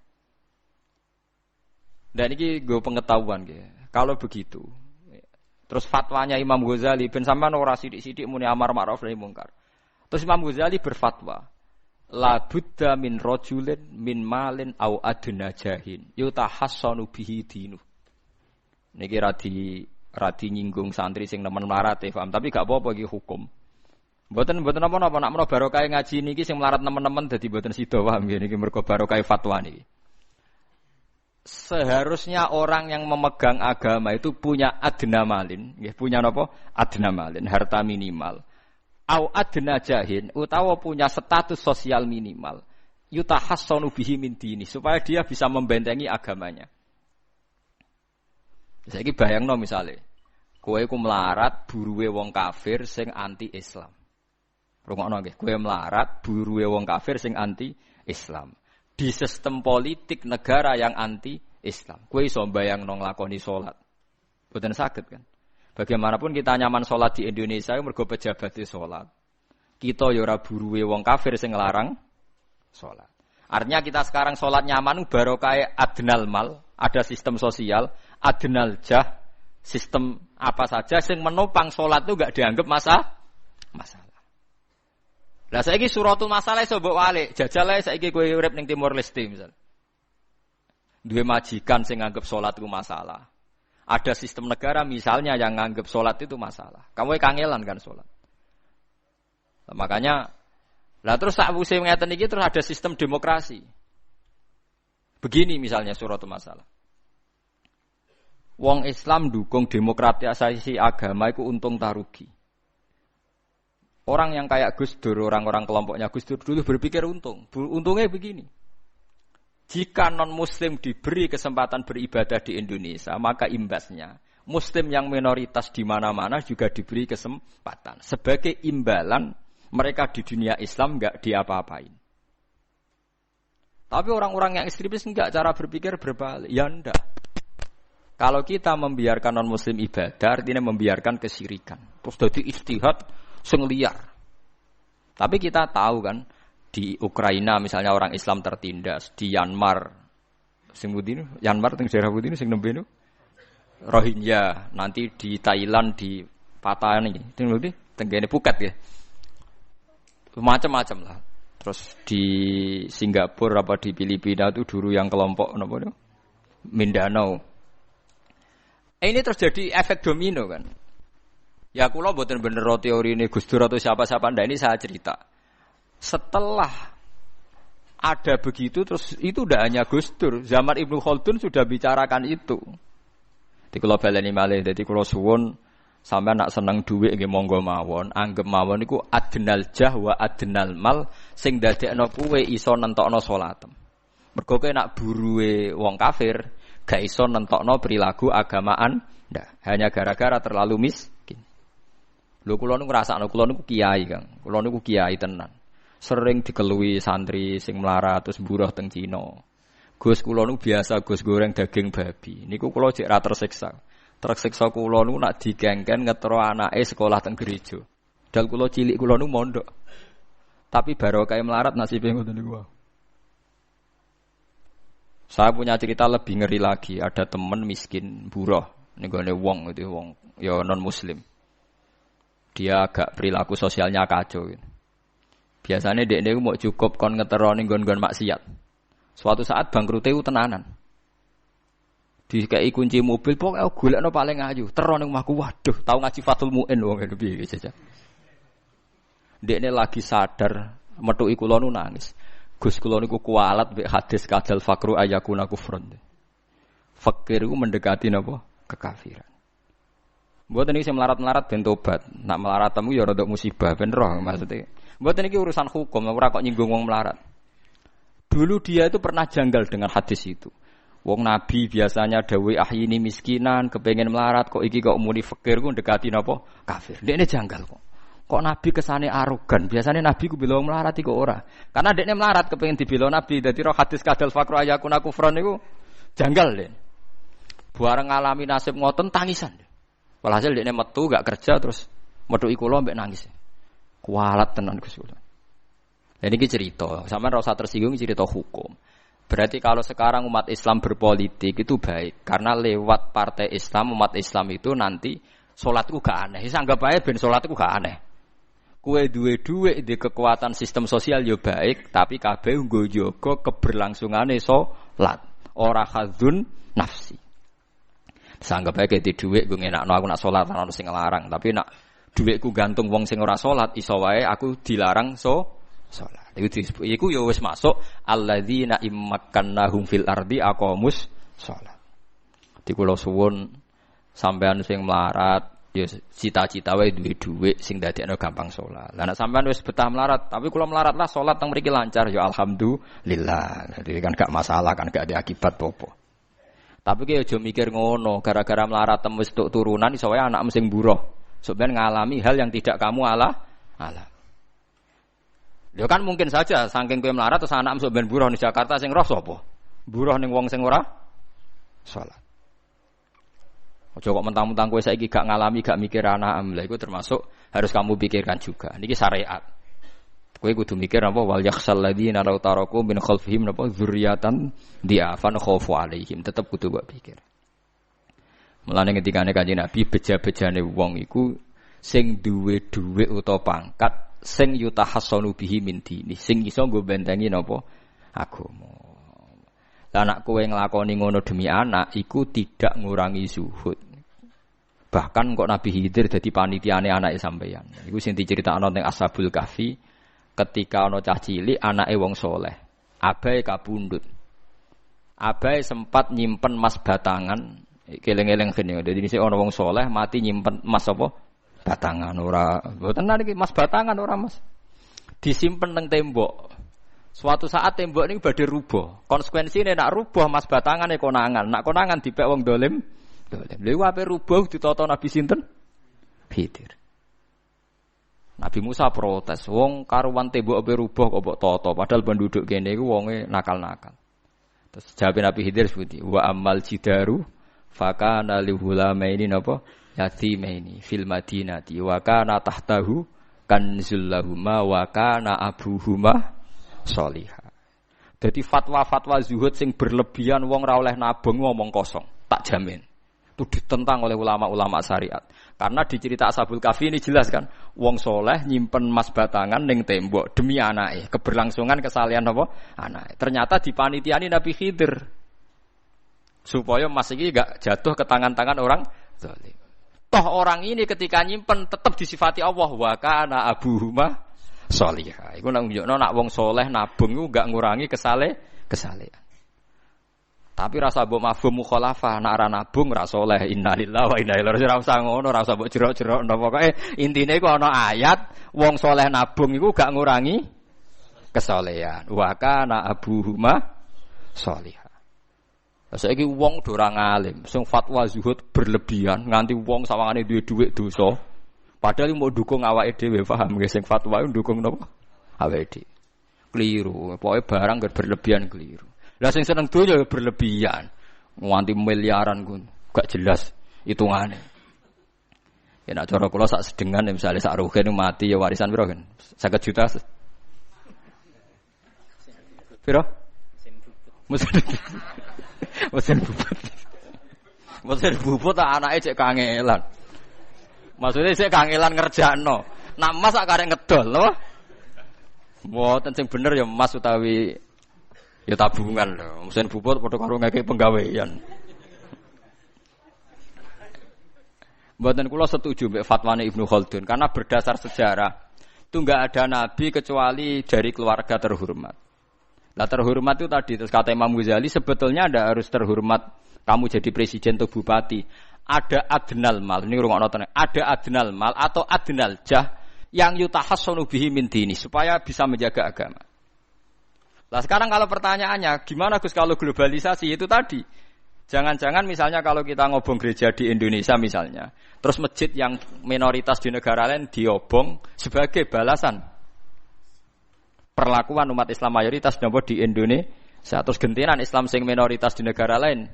Dan ini gue pengetahuan gitu. Kalau begitu, terus fatwanya Imam Ghazali, ben sampean ora sithik-sithik muni amar ma'ruf nahi mungkar. Terus Imam Ghazali berfatwa, la budda min rajulin min malin au adna jahin yutahassanu bihi dinu. Niki radi nyinggung santri sing nemen melarat paham, tapi gak apa-apa iki hukum. Mboten apa-apa nak menawa barokah ngaji niki sing melarat nemen-nemen dadi mboten sida paham niki mergo barokah fatwa niki. Seharusnya orang yang memegang agama itu punya adna malin, nggih punya napa? Adna malin, harta minimal. Au adna jahin utawa punya status sosial minimal. Yutahassanu bihi min dini supaya dia bisa membentengi agamanya. Saiki bayangno misale kowe iku melarat buruwe wong kafir sing anti Islam. Rungokno nggih, kowe melarat buruwe wong kafir sing anti Islam. Di sistem politik negara yang anti-Islam. Kowe iso mbayangno nglakoni salat. Mboten saged kan? Bagaimanapun kita nyaman salat di Indonesia mergo pejabat salat. Kita ya ora buruwe wong kafir sing nglarang salat. Artinya kita sekarang salat nyaman barokah adnal mal, ada sistem sosial, adnal jah, sistem apa saja sing menopang salat itu enggak dianggap masalah. Lah saiki suratul masalah iso mbok walik, jajal ae saiki kowe urip ning Timor Leste misal. Duwe majikan sing nganggep salat itu masalah. Ada sistem negara misalnya yang nganggep salat itu masalah. Kamu kangelan kan salat. Nah, makanya lah terus sakwise ngeten iki terus ada sistem demokrasi. Begini misalnya suratul masalah. Wong Islam dukung demokratisasi agama iku untung ta rugi. Orang yang kayak Gus Dur, orang-orang kelompoknya Gus Dur dulu berpikir untung. Untungnya begini. Jika non-muslim diberi kesempatan beribadah di Indonesia, maka imbasnya muslim yang minoritas di mana-mana juga diberi kesempatan. Sebagai imbalan mereka di dunia Islam enggak diapa-apain. Tapi orang-orang yang ekstremis enggak, cara berpikir berbalik. Ya enggak. Kalau kita membiarkan non muslim ibadah, artinya membiarkan kesyirikan. Terus jadi ijtihad sing liar. Tapi kita tahu kan di Ukraina misalnya orang Islam tertindas, di Myanmar sing budi Myanmar teng daerah budi sing nembe niku Rohingya, nanti di Thailand di Patani, teng budi tenggene Phuket ya. Macam-macam lah. Terus di Singapura apa di Filipina itu dulu yang kelompok napa niku Mindanao. Ini terjadi efek domino kan. Ya kula mboten bener teori ini Gus Dur atau siapa-siapa ndak, ini saya cerita. Setelah ada begitu terus itu udah hanya Gus Dur. Zaman Ibnu Khaldun sudah bicarakan itu. Di kula baleni malih dadi kula suwun sampean nak seneng dhuwit nggih monggo mawon, anggap mawon niku adnal jah wa adnal mal sing dadekno kuwe iso nentokno salatem. Mergo kowe nak buruwe wong kafir gak iso nentokno perilaku agamaan ndak, hanya gara-gara terlalu miskin. Lho kula niku ngrasakno kula niku kiai, Kang. Kula niku kiai tenan. Sering dikelui santri sing melarat terus buruh teng Cina. Gus kula niku biasa Gus goreng daging babi. Niku kula jek ra tersiksa. Tersiksa kula niku nak digengken ngetro anake sekolah teng gereja. Dal kula cilik kula niku mondok. Tapi barokah melarat nasibe ngoten niku. Saya punya cerita lebih ngeri lagi. Ada teman miskin buruh, nenggone wong itu wong ya non muslim. Dia agak perilaku sosialnya kacau. Gitu. Biasanya dekne mau cukup kon ngetero ning nggon-nggon maksiat. Suatu saat bangkrute tenanan. Dikai kunci mobil pokoke golekno paling ayu, tero ning omahku. Waduh, tau ngaji Fathul Muin wong ngene piye iki. Dekne lagi sadar metuki kula nu nangis. Gus kula niku kualat mbek hadis kadal fakru ayakuna kufrun. Fakir iku mendekati napa? Kekafiran. Mboten iki sing melarat-melarat ben tobat. Nak melarat temu ya rada musibah ben roh maksudnya. Mboten iki urusan hukum, ora kok nyinggung wong melarat. Dulu dia itu pernah janggal dengan hadis itu. Wong Nabi biasanya dawuh ahyini miskinan, kepengin melarat kok iki kok muni fakir ku mendekati napa? Kafir. Dekne janggal kok. Kok Nabi kesane arogan? Biasanya Nabi ku bilang melarat iku ora. Karena dekne melarat kepengin dibela Nabi. Dadi roh hadis kadal fakru ayakuna kufron niku janggal den. Bareng ngalami nasib ngoten tangisan. Walhasil dekne metu gak kerja terus metuki kula mbek nangis. Kualat tenan Gus kula. Lah niki cerita, sampean ora usah tersinggung cerita hukum. Berarti kalau sekarang umat Islam berpolitik itu baik karena lewat partai Islam umat Islam itu nanti salatku gak aneh. Wis anggap ae ben salatku gak aneh. Kue duwe dhuwit di kekuatan sistem sosial yo baik, tapi kabeh nggo jaga keberlangsungane salat, ora khadzun nafsi. Sanggep ae di dhuwit nggo ngenakno aku nak salat ana sing nglarang, tapi nak dhuwitku gantung wong sing ora salat iso wae aku dilarang salat. Iku yo wis masuk alladzina immakannahum fil ardi aqamus salat. Di kula suwun sampean sing melarat ya cita-cita wae duwe dhuwit sing dadekno gampang salat. Lah nek sampean wis betah melarat, tapi kula melarat lah salat teng mriki lancar ya alhamdulillah. Jadi kan gak masalah kan gak ada akibat apa. Tapi ki aja mikir ngono, gara-gara melarat wis tuk turunan iso wae anak sing buruh. Sampeyan ngalami hal yang tidak kamu alami. Ya kan mungkin saja saking kowe melarat terus anak sampeyan buruh di Jakarta sing roh sapa? Buruh ning wong sing ora salat. Ojo kok mentang-mentang kowe saiki gak ngalami, gak mikir anak lha iku termasuk harus kamu pikirkan juga. Niki syariat. Kowe kudu mikir apa wal yakhsal ladzina law taraku min khalfihim napa dzurriatan diafan khaufu alaihim. Tetep kudu mbok pikir. Mulane ketikane Kanjeng Nabi beja-bejane wong iku sing duwe dhuwit utawa pangkat sing yutahassanu bihi min dini, sing iso nggo bentengi napa agama. Lah nek kowe nglakoni ngono demi anak iku tidak ngurangi zuhud. Bahkan kok Nabi Khidir dadi panitiane anake sampeyan. Iku sing diceritakno ning Ashabul Kahfi ketika ana cah cilik anake wong saleh. Abahe kabundut. Abahe sempat nyimpen emas batangan, keleng-eleng kene. Dadi dhisik ana wong saleh mati nyimpen emas apa? Batangan ora. Mboten niki emas batangan ora, Mas. Disimpen teng tembok. Suatu saat tembok ini badhe rubuh. Konsekuensine nak rubuh mas batangane konangan. Nak konangan dipek wong dolim. Lha ape rubuh ditata Nabi sinten? Khidir. Nabi Musa protes, wong karuan tembok ape rubuh kok mbok tata padahal penduduk kene iku wonge nakal-nakal. Terus jawab Nabi Khidir seperti wa amal jidaru Fakana li hulamaini napa yatimaini fil madinati wa kana tahtahu kanzul lahuma wa kana abuhuma sholihah. Dadi fatwa-fatwa zuhud sing berlebihan wong ra oleh nabung ngomong kosong, tak jamin. Itu ditentang oleh ulama-ulama syariat. Karena di cerita Ashabul Kahfi ini jelas kan, wong soleh nyimpen emas batangan ning tembok demi anake, keberlangsungan kesalehan apa? Anake. Ternyata dipanitiani Nabi Khidir. Supaya emas iki enggak jatuh ke tangan-tangan orang zalim. Toh orang ini ketika nyimpen tetap disifati Allah wa kana abuhuma sholihah. Iku nang nunjukno nak wong soleh nabung iku enggak ngurangi kesalehan. Tapi rasa mbok mafhum mukhalafah nek ora nabung ora saleh innalillahi wa inna ilaihi raji'un ora usah ngono ora usah mbok jerok-jerok pokoke intine iku ana ayat wong saleh nabung iku gak ngurangi kesalehan wa kana abuhuma sholihah. Saiki wong do ora ngalim sing fatwa zuhud berlebihan nganti wong sawangane duwe dhuwit dosa padahal mau dukung awake dhewe paham nggih sing fatwa ndukung napa awake dhewe keliru pokoke barang berlebihan keliru. Lah sing seneng donya berlebihan. Nganti miliaran ku gak jelas hitungane. Ya nek cara kula sak sedengan misale sak rugen mati ya warisan piro kan? 50 juta. Piro? Mesin bubut. Mesin bubut tak anake cek kangelan. Maksudnya cek kangelan ngerjakno. Nak mas sak karek ngedol lho. Mboten sing bener ya mas utawi ya tabungan lho, mesin bubut padha karo ngeke penggawean. Mboten kula setuju mbek fatwane Ibnu Khaldun karena berdasar sejarah itu enggak ada nabi kecuali dari keluarga terhormat. Lah terhormat itu tadi terus kata Imam Ghazali sebetulnya ndak harus terhormat kamu jadi presiden atau bupati. Ada adnal mal, ini rungokno tenan. Ada adnal mal atau adnal jah yang yutahassanu bihi min dini supaya bisa menjaga agama. Lah sekarang kalau pertanyaannya, gimana Gus kalau globalisasi itu tadi? Jangan-jangan misalnya kalau kita ngobong gereja di Indonesia misalnya, terus masjid yang minoritas di negara lain diobong sebagai balasan perlakuan umat Islam mayoritas di Indonesia, terus gentiran Islam sing minoritas di negara lain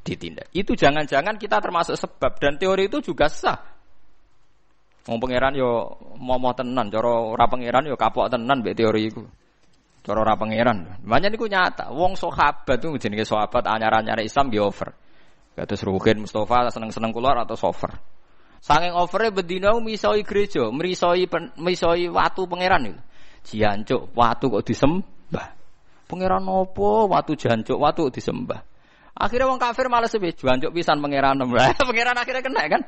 ditindak. Itu jangan-jangan kita termasuk sebab dan teori itu juga sah. Wong pangeran yo momo tenan, cara ora pangeran yo kapok tenan mbek teori iku. Cara ora pangeran. Makanya niku nyata. Wong sahabat itu jenenge sahabat anyar-anyar Islam di over. Kados Ruhin Mustafa seneng-seneng kula atau over. Saking overe bedina misoi gereja, misoi watu pangeran niku. Jancuk watu kok disembah. Pangeran opo watu jancuk watu kok disembah. Akhirnya wong kafir malah sepi jancuk pisan pangeran. Pangeran akhirnya kena kan.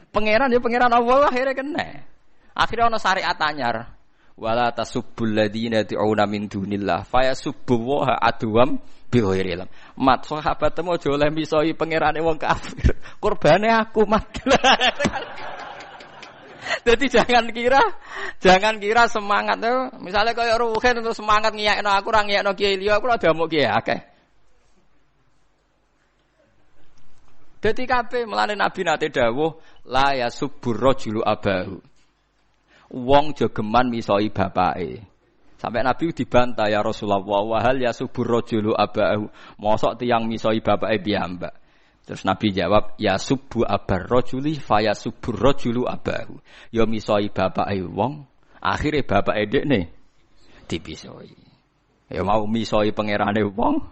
Pangeran ya pangeran Allah akhirnya kena. Akhirnya ana syariat anyar. Wala tasubbul ladina tu'una min dunillah fayasubbu wa adwam bi ghairi ilm. Mat sahabat temu aja oleh misoi pangerane wong kafir. Kurbane aku mat. Jadi jangan kira semangat tuh. Misalnya kaya Ruhin untuk semangat ngiyakno aku ora ngiyakno kiai liya aku ora damuk kiai akeh. Dadi kabeh melane Nabi nate dawuh la yasubbur rajulu abahu. Wong jogeman misoi bapake. Sampai Nabi dibantah ya Rasulullah wa hal yasubur rajulu abahu. Mosok tiyang misoi bapake piyambak. Terus Nabi jawab ya subu abar rajuli fa yasubur rajulu abahu. Ya misoi bapake wong, akhire bapake dekne dipisoi. Ya mau misoi pangerane wong,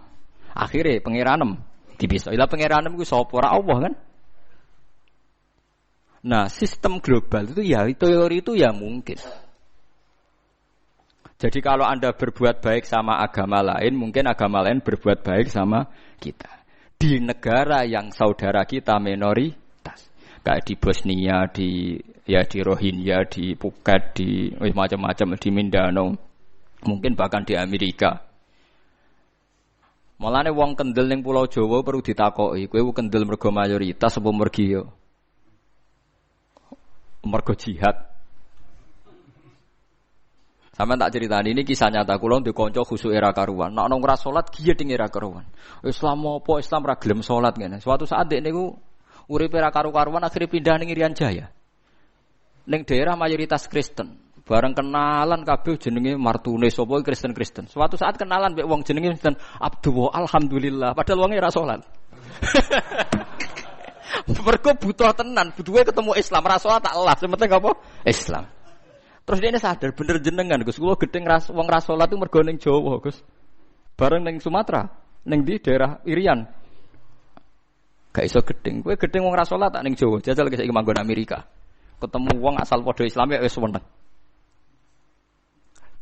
akhire pangeranem dipisoi. Lah pangeranem ku sapa ora Allah kan? Nah, sistem global itu ya teori itu ya mungkin. Jadi kalau Anda berbuat baik sama agama lain, mungkin agama lain berbuat baik sama kita. Di negara yang saudara kita minoritas, kayak di Bosnia, di Rohingya, di Phuket, di macam-macam di Mindanao, mungkin bahkan di Amerika. Mulane wong kendel ning Pulau Jawa perlu ditakoki, kowe kendel mergo mayoritas apa mergi yo? Mergo jihad. Sampeyan tak critani ini kisah nyata kula ndek kanca khusuk era karuan. Nek ana ora salat giyeding era karuan. Islam apa Islam ra gelem salat ngene. Suatu saat dek niku uripe ra karu-karuan akhire pindah ning Irian Jaya. Ning daerah mayoritas Kristen. Bareng kenalan kabeh jenenge martune sapa Kristen-Kristen. Suatu saat kenalan mbek wong jenenge Kristen Abdullah alhamdulillah padahal wonge ra salat. Mergo butuh tenan, butuhe ketemu Islam, ra salat tak elas, penting apa? Islam. Terus dia ini sadar bener jenengan Gus, kula gedeng wong ra salat itu mergo ning Jawa, Gus. Bareng ning Sumatera, ning di daerah Irian. Gak iso gedeng. Kowe gedeng wong ra salat tak ning Jawa, jajal saiki manggon Amerika. Ketemu wong asal padha Islam ya wis weneng.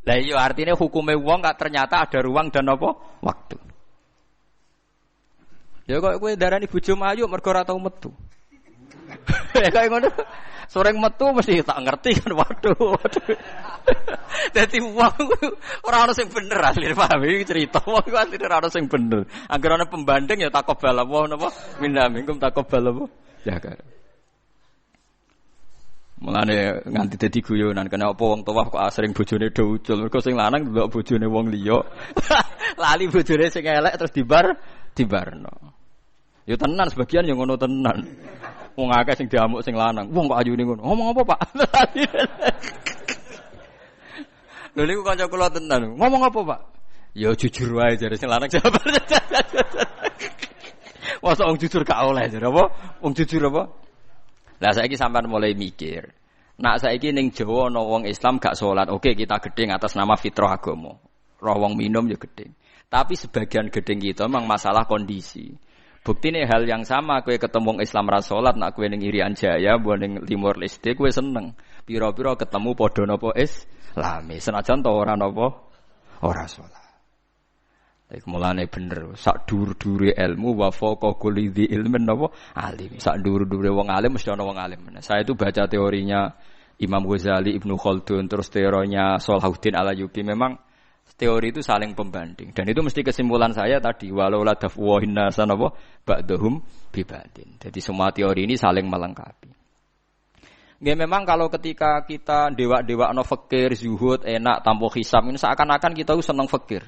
Lah iya artinya hukume wong gak ternyata ada ruang dan apa? Waktu. Ya kok kowe darani bojo ayu mergo ora tau metu. Ya kaya ngono. Sore metu mesti tak ngerti kan waduh. Dadi wong ora ono sing bener asli paham iki cerita wong ku asli ora ono sing bener. Angger ana pembanding ya takobal apa napa minna minkum takobal apa. Ya kan. Mulane nganti dadi guyonan kena apa wong tuwa kok asring bojone do ucul. Mergo sing lanang ndelok bojone wong liya. Lali bojone sing elek terus dibarno. Ya tenan sebagian yang ngono tenan. Wong akeh sing diamuk sing lanang. Wong kok ayune ngono. Ngomong apa, Pak? Lha niku kanca kula tenan. Ngomong apa, Pak? Ya jujur wae jare sing lanang jawab. Masa wong jujur gak oleh jare apa? Wong jujur apa? Lah saiki sampean mulai mikir. Nak saiki ning Jawa ana wong Islam gak salat. Oke, kita gedeng atas nama fitrah agama. Roh wong minum ya gedeng. Tapi sebagian gedeng kita memang masalah kondisi. Buktine hal yang sama, kowe ketemu Islam ra salat, nak kowe ning Irian Jaya, mbok ning Timor Leste kowe seneng. Pira-pira ketemu padha napa Islami, senajan to ora napa ora salat. Iku mulane bener, sak dur-dure ilmu wa faqa kulli dzi ilmin napa alim. Sak dur-dure wong alim mesti ana wong alim. Saya itu baca teorinya Imam Ghazali, Ibnu Khaldun, terus teorinya Salahuddin Al-Ayyubi memang teori itu saling pembanding dan itu mesti kesimpulan saya tadi walau la dafwa hinnasan apa ba'dhum bibadin. Jadi semua teori ini saling melengkapi. Nggih memang kalau ketika kita dewa-dewakno fikir zuhud enak tanpa hisab ini seakan-akan kita seneng fikir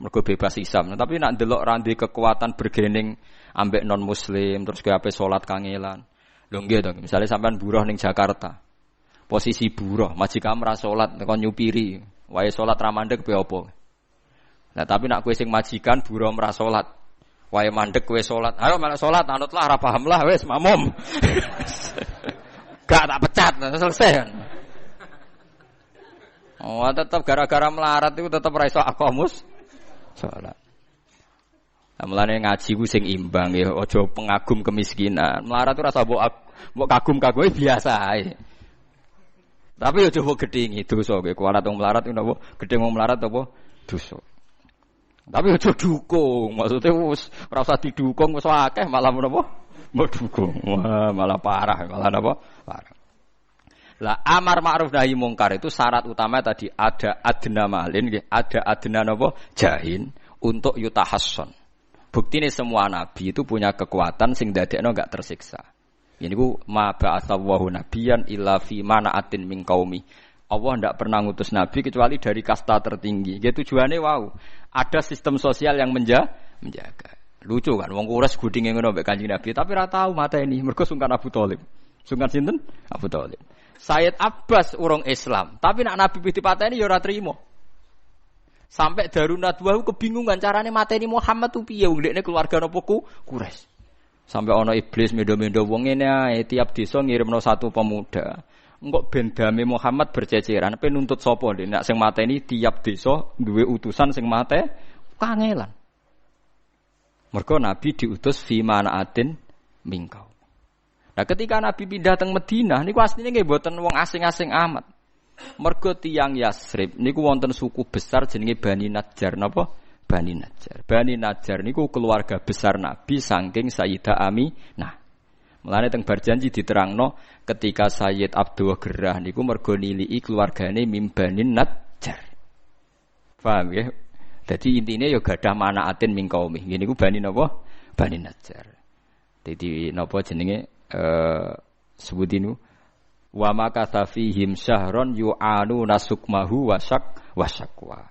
mergo bebas hisab. Nah, tapi nak ndelok randi kekuatan bergening ambek non muslim terus ke ape salat kangelan. Lho nggih to misalnya sampean buruh ning Jakarta. Posisi buruh majikan ra salat kon nyupiri. Wae salat ra mandeg piye apa? Nah, tapi nak kowe sing majikan buruh ora salat. Wae mandeg kowe salat. Ayo malah salat anutlah ora paham lah wis makmum. Gak tak pecat selesai kan. Oh, tetap gara-gara melarat itu tetap ra iso akamus salat. Lah mulane ngaji ku sing imbang ya, aja pengagum kemiskinan. Melarat ora usah mbok kagum-kagum biasa ae. Tapi yo coba gedhingi dosa kowe kuwalat wong melarat napa gedhe wong melarat apa dosa. Tapi aja dukung, maksudnya wis ora usah didukung wis akeh malah menapa mbok dukung. Wah, malah parah, malah napa? Parah. Lah amar ma'ruf nahi mungkar itu syarat utama tadi ada adna malin nggih, ada adna napa? Jahin untuk yutahasson. Buktine semua nabi itu punya kekuatan sing dadekno enggak tersiksa. Ini ku ma ba'atsallahu nabiyyan illa fi mana'atin min qaumi. Allah ndak pernah ngutus nabi kecuali dari kasta tertinggi. Gitu tujuane wow. Ada sistem sosial yang menjaga. Lucu kan wong Quraisy gudinge ngono mbek Kanjeng Nabi tapi ora tau mateni mergo sungkan Abu Thalib. Sungkan sinten? Abu Thalib. Sayyid Abbas urung Islam, tapi nek Nabi dipateni ya ora trimo. Sampai Darun Nadwa kebingungan carane mateni Muhammad tu piye wong dekne keluarga napa Quraisy. Sampai ana iblis mendo-mendo wong ngene ae tiap desa ngirimno satu pemuda. Engko ben dame Muhammad berceceran, pe nuntut sapa ndek nek sing mateni tiap desa duwe utusan sing mate kangelan. Mergo Nabi diutus fi manaatin mingkau. Nah ketika Nabi pindah teng Madinah niku asline nggih mboten wong asing-asing amat. Mergo tiyang Yasrib niku wonten suku besar jenenge Bani Najjar napa? Bani Najjar. Bani Najjar niku keluarga besar Nabi saking Sayyidah Aminah. Mulane teng Barjanji diterangno ketika Sayyid Abdul Gerah niku mergo niliki keluargane Bani Najjar. Paham ya? Dadi intine ya gadah manaatin min qaumi. Ngene iku Bani napa? Bani Najjar. Dadi napa jenenge sebutinu wa makatha fihim syahron yu'anu nasukmahu wasaqwa.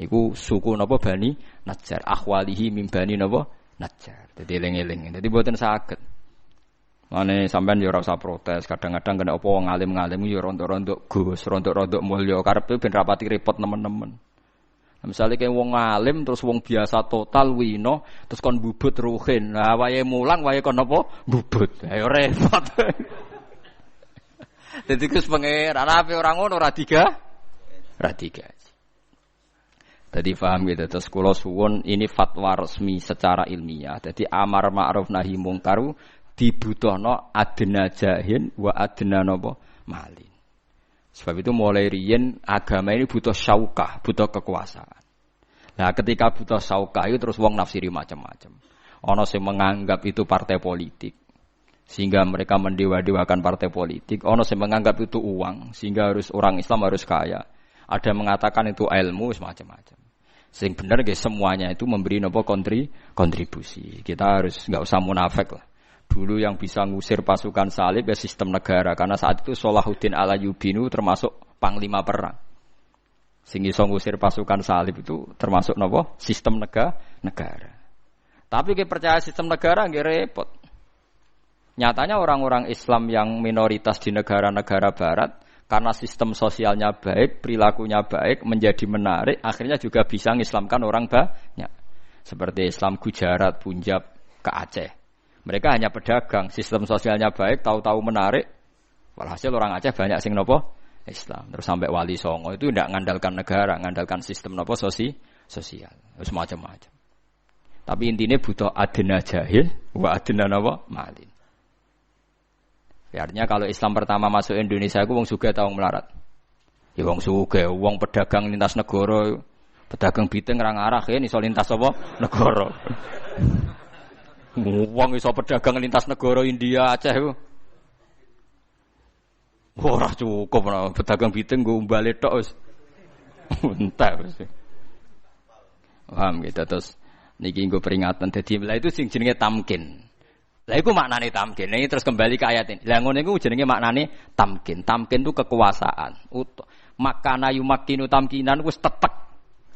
Iku suku napa Bani Najjar, akhwalihi min Bani napa Najjar. Dadi eling-eling. Dadi mboten saged. Mane sampean ya ora usah protes, kadang-kadang kena apa wong alim-alim ya rontok-rontok Gus, rontok-rontok mulya karepe ben rapati repot nemen-nemen. Misalnya kayak wong alim terus wong biasa total wino terus kon bubut ruhin. Nah, wayahe mulang wayahe kon apa? Bubut. Ayo repot. Dadi Gus pangeran ape ora ngono ora tiga. Jadi paham gitu. Terus kula suwun ini fatwa resmi secara ilmiah. Jadi amar ma'ruf nahi mungkar dibutuhno adna jahin wa adna napa malin. Sebab itu mulai riyen agama ini butuh syaukah, butuh kekuasaan. Nah, ketika butuh syaukah itu terus wong nafsiri macam-macam. Ono sing menganggap itu partai politik sehingga mereka mendewa-dewakan partai politik. Ono sing menganggap itu uang sehingga harus orang Islam harus kaya. Ada yang mengatakan itu ilmu semacam-macam. Sing benar guys semuanya itu memberi nopo kontribusi. Kita harus enggak usah munafik lah. Dulu yang bisa ngusir pasukan salib ya sistem negara karena saat itu Salahuddin Al-Ayyubinu termasuk panglima perang. Sing iso ngusir pasukan salib itu termasuk napa? Sistem negara. Tapi kita percaya sistem negara nggih repot. Nyatanya orang-orang Islam yang minoritas di negara-negara barat karena sistem sosialnya baik, perilakunya baik, menjadi menarik, akhirnya juga bisa mengislamkan orang banyak. Seperti Islam Gujarat, Punjab, ke Aceh. Mereka hanya pedagang, sistem sosialnya baik, tahu-tahu menarik. Walhasil orang Aceh banyak sing nopo Islam. Terus sampai Wali Songo itu tidak mengandalkan negara, mengandalkan sistem nopo sosial, terus macam-macam. Tapi intinya butuh adna jahil, wa adna nopo malin. Ya, artinya kalau Islam pertama masuk Indonesia, aku wong sugih ta wong melarat. Ya wong sugih, wong pedagang lintas negara, pedagang biteng ngarang-arah ya iso lintas apa negara. Wong iso pedagang lintas negara India Aceh ku. Ora cukup ora pedagang biteng nggo umbale tok wis. Entar wis. Paham gitu terus niki nggo peringatan dadi lha itu sing jenenge tamkin. Lah iku maknane tamkin. Ini terus kembali ke ayat ini. Lah ngono iku jenenge maknane tamkin. Tamkin itu kekuasaan. Makana yumakkinu tamkinan wis tetek.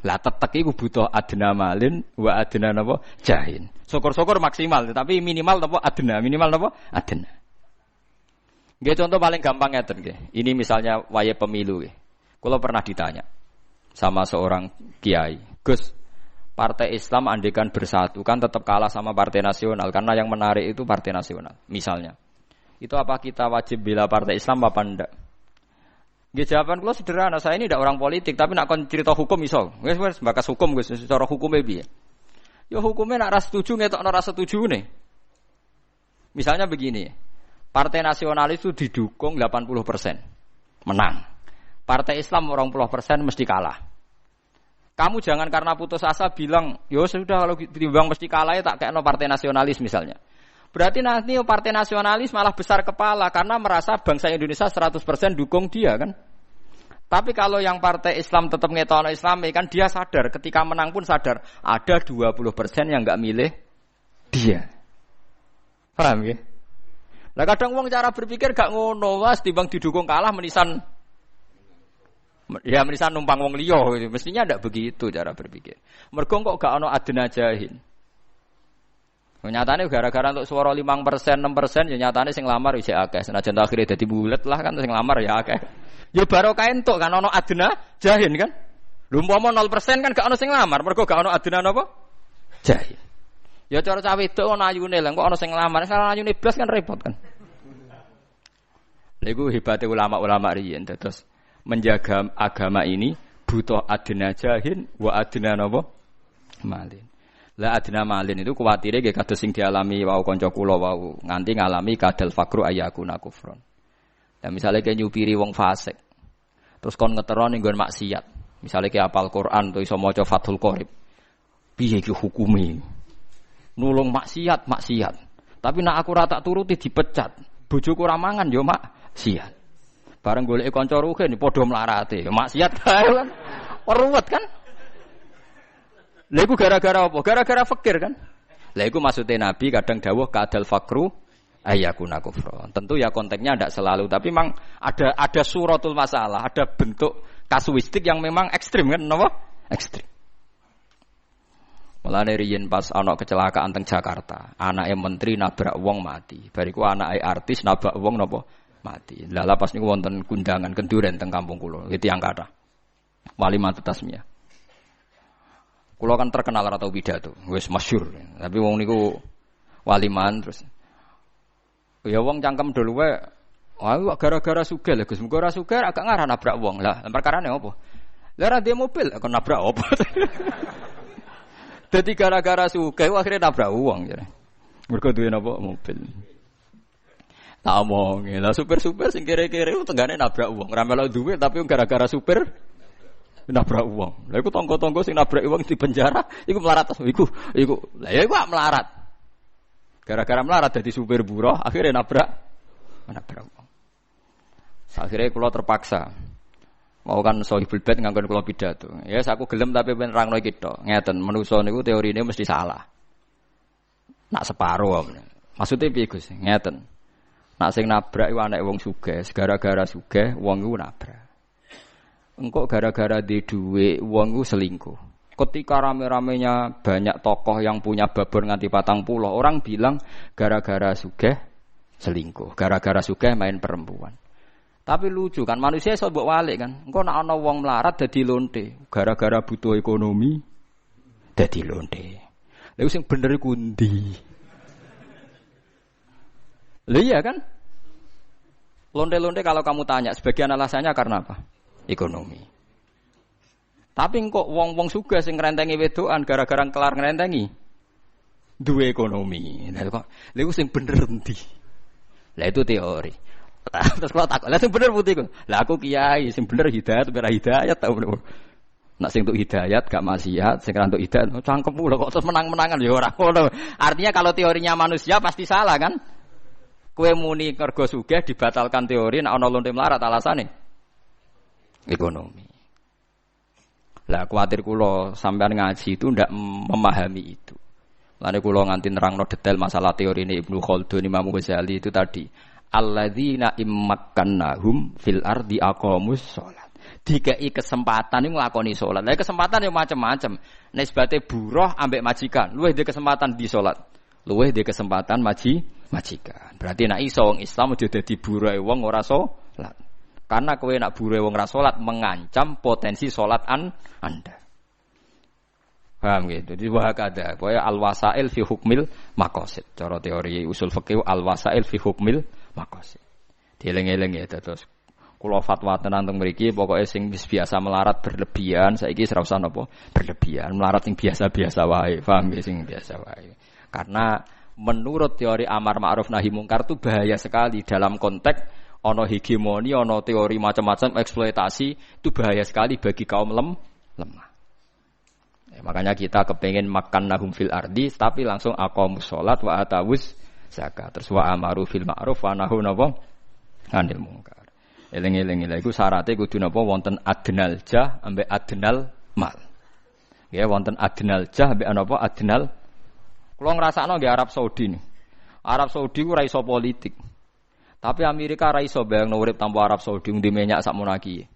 Lah tetek iku butuh adna malin wa adna napa jahin. Syukur-syukur maksimal tapi minimal napa adna, minimal napa adna. Nggih contoh paling gampang ngeten nggih. Ini misalnya waya pemilu nggih. Kula pernah ditanya sama seorang kiai, "Gus, Partai Islam andekan bersatu kan tetap kalah sama Partai Nasional karena yang menarik itu Partai Nasional." Misalnya. Itu apa kita wajib bela Partai Islam apa enggak? Nggih jawaban kula sederhana, saya ini tidak orang politik tapi nak kon cerita hukum iso. Wis bakas hukum Gus, secara hukume piye? Ya hukumnya nak ras setuju ngetokno ras setujune. Misalnya begini, Partai Nasionalis itu didukung 80%, menang. Partai Islam 20% mesti kalah. Kamu jangan karena putus asa bilang, ya sudah kalau ditimbang mesti kalah ya tak kekno Partai Nasionalis misalnya. Berarti nanti Partai Nasionalis malah besar kepala karena merasa bangsa Indonesia 100% dukung dia kan. Tapi kalau yang Partai Islam tetap ngetokno Islami kan dia sadar ketika menang pun sadar ada 20% yang enggak milih dia. Paham ya? Lah kadang wong cara berpikir gak ngono, Mas, timbang didukung kalah menisan numpang wong liya gitu. Mestinya ndak begitu cara berpikir. Mergo kok gak ono adna jahin. Nyatane gara-gara untuk suara 5%, 6% ya nyatane sing lamar isih akeh. Senajan akhire dadi bulet lah kan sing lamar ya akeh. Ya barokah entuk kan ono adna jahin kan. Lha umpama 0% kan gak ono sing lamar, mergo gak ono adna napa? Jahin. Ya cara cah wedok ono ayune lha kok ono sing lamar, salah ayune blas kan repot kan. Lha iku hebate ulama-ulama riyen terus menjaga agama ini butuh adna jahin wa adna napa? Malin. Lah adna malin itu kuwatire nggih kados sing dialami wau kanca kula wau nganti ngalami kadal fakru ayakuna kufron. Lah misale ke nyupiri wong fasik. Terus kon ngetero ning nggon maksiat. Misale ke hafal Quran to iso maca Fathul Qorib. Piye iki hukume? Nulung maksiat. Tapi nek aku ora tak turuti dipecat. Bojoku ora mangan yo maksiat. Bareng goleki kanca rugen padha mlarate. Maksiat kae kan. Ruwet kan? Lha iku gara-gara apa? Gara-gara fakir kan? Lha iku maksude Nabi kadang dawuh kadal fakru ayakuna kufra. Tentu ya konteksnya tidak selalu, tapi memang ada suratul masalah, ada bentuk kasuistik yang memang ekstrim kan, napa? Ekstrim. Mulane riyen pas ana kecelakaan teng Jakarta, anake menteri nabrak wong mati. Bariku anake artis nabrak wong napa? Mati. Lah pas niku wonten kundangan kenduren teng kampung kula, iki tiyang kathah. Walimat tasmiyah. Kulo kan terkenal ora tau pidato, wis masyhur. Tapi wong niku waliman terus. Ya wong cangkem dulu wae. Wah, gara-gara sugih lho Gus. Muga ora sugih agak ngarah nabrak wong. Lah, perkarane opo? Lah ora dhe mobil kok nabrak opo? Dadi gara-gara sugih akhirnya nabrak wong jare. Mergo duwe napa mobil. Tak omong, lah supir-supir sing kere-kere tenggane nabrak wong. Ora melok duwe tapi gara-gara supir nabrak wong. Lah iku tangga-tangga sing nabrak wong di penjara, iku melarat iku. Lah ya iku melarat. Gara-gara melarat dadi supir buruh, akhirnya nabrak wong. Akhirnya kula terpaksa. Mau kan Sohibul Bait nganggon kula pidato. Ya aku gelem tapi ben nerangno iki tok. Ngeten, manusa niku teorine mesti salah. Nak separo. Maksudnya piye Gus? Ngeten. Nak sing nabrak iku anak wong sugih, gara-gara sugih wong iku nabrak. Engkau gara-gara di duit wong iku selingkuh. Ketika rame-ramenya banyak tokoh yang punya babon nganti 40, orang bilang gara-gara sugih selingkuh, gara-gara sugih main perempuan. Tapi lucu kan manusia iso mbok walik kan. Engko nek ana wong melarat dadi lonte, gara-gara butuh ekonomi dadi lonte. Lha sing bener iku ndi? Lah iya kan? Lonte-lonte kalau kamu tanya sebagian alasannya karena apa? Ekonomi. Tapi kok wong-wong sugih sing ngrentengi wedokan gara-gara kelar ngrentengi duwe ekonomi. Lah kok lha iku sing bener endi? Lah itu teori. Terus kalau takut, lah sing bener putih kok. Lah aku kiai sing bener hidayat ora hidayat ta. Nak sing untuk hidayat gak maksiat, sing ora untuk hidayat cangkemmu lho kok terus menang-menangan ya ora ngono. Artinya kalau teorinya manusia pasti salah kan? Kowe muni kergo sugih dibatalkan teori nek ana lonte melarat alasane ekonomi. Lah kuwatir kula sampean ngaji itu ndak memahami itu. Lane kula nganti nerangno detail masalah teori ini Ibnu Khaldun Imam Ghazali itu tadi. Alladzina immakkannahum fil ardi aqamus shalat. Dikai kesempatan iku nglakoni salat. Lah kesempatan yo macam-macam. Nisbate buruh ambek majikan, luwih di kesempatan di salat. Luwih di kesempatan majikan. Berarti nek iso wong Islam aja dadi buruhe wong ora salat. Karena kowe nak buruhe wong ora salat mengancam potensi salat Anda. Paham gitu. Jadi wahakada, pokoke al-wasail fi hukmil maqasid. Cara teori usul fikih al-wasail fi hukmil maqasid. Dieling-eling ya terus kula fatwa tenan teng mriki pokoke sing wis biasa melarat berlebihan saiki ora usah napa berlebihan, melarat sing biasa-biasa wae. Paham ya sing biasa wae. Karena menurut teori amar ma'ruf nahi mungkar itu bahaya sekali dalam konteks ono hegemoni, ono teori macam-macam eksploitasi itu bahaya sekali bagi kaum lemah. Ya, makanya kita kepengen makan nahum fil ardi, tapi langsung aqamus sholat wa atawus zakat, terus wa amaru fil ma'ruf wa nahu napa anil mungkar. Eling-eling lha iku syaraté kudu napa wonten adnal jah ambek adnal mal. Ya wonten adnal jah ambek napa adnal. Kulo ngrasakno nggih Arab Saudi nih. Arab Saudi ku ra iso politik. Tapi Amerika ra iso bayangno urip tanpa Arab Saudi ndi minyak sakmono iki.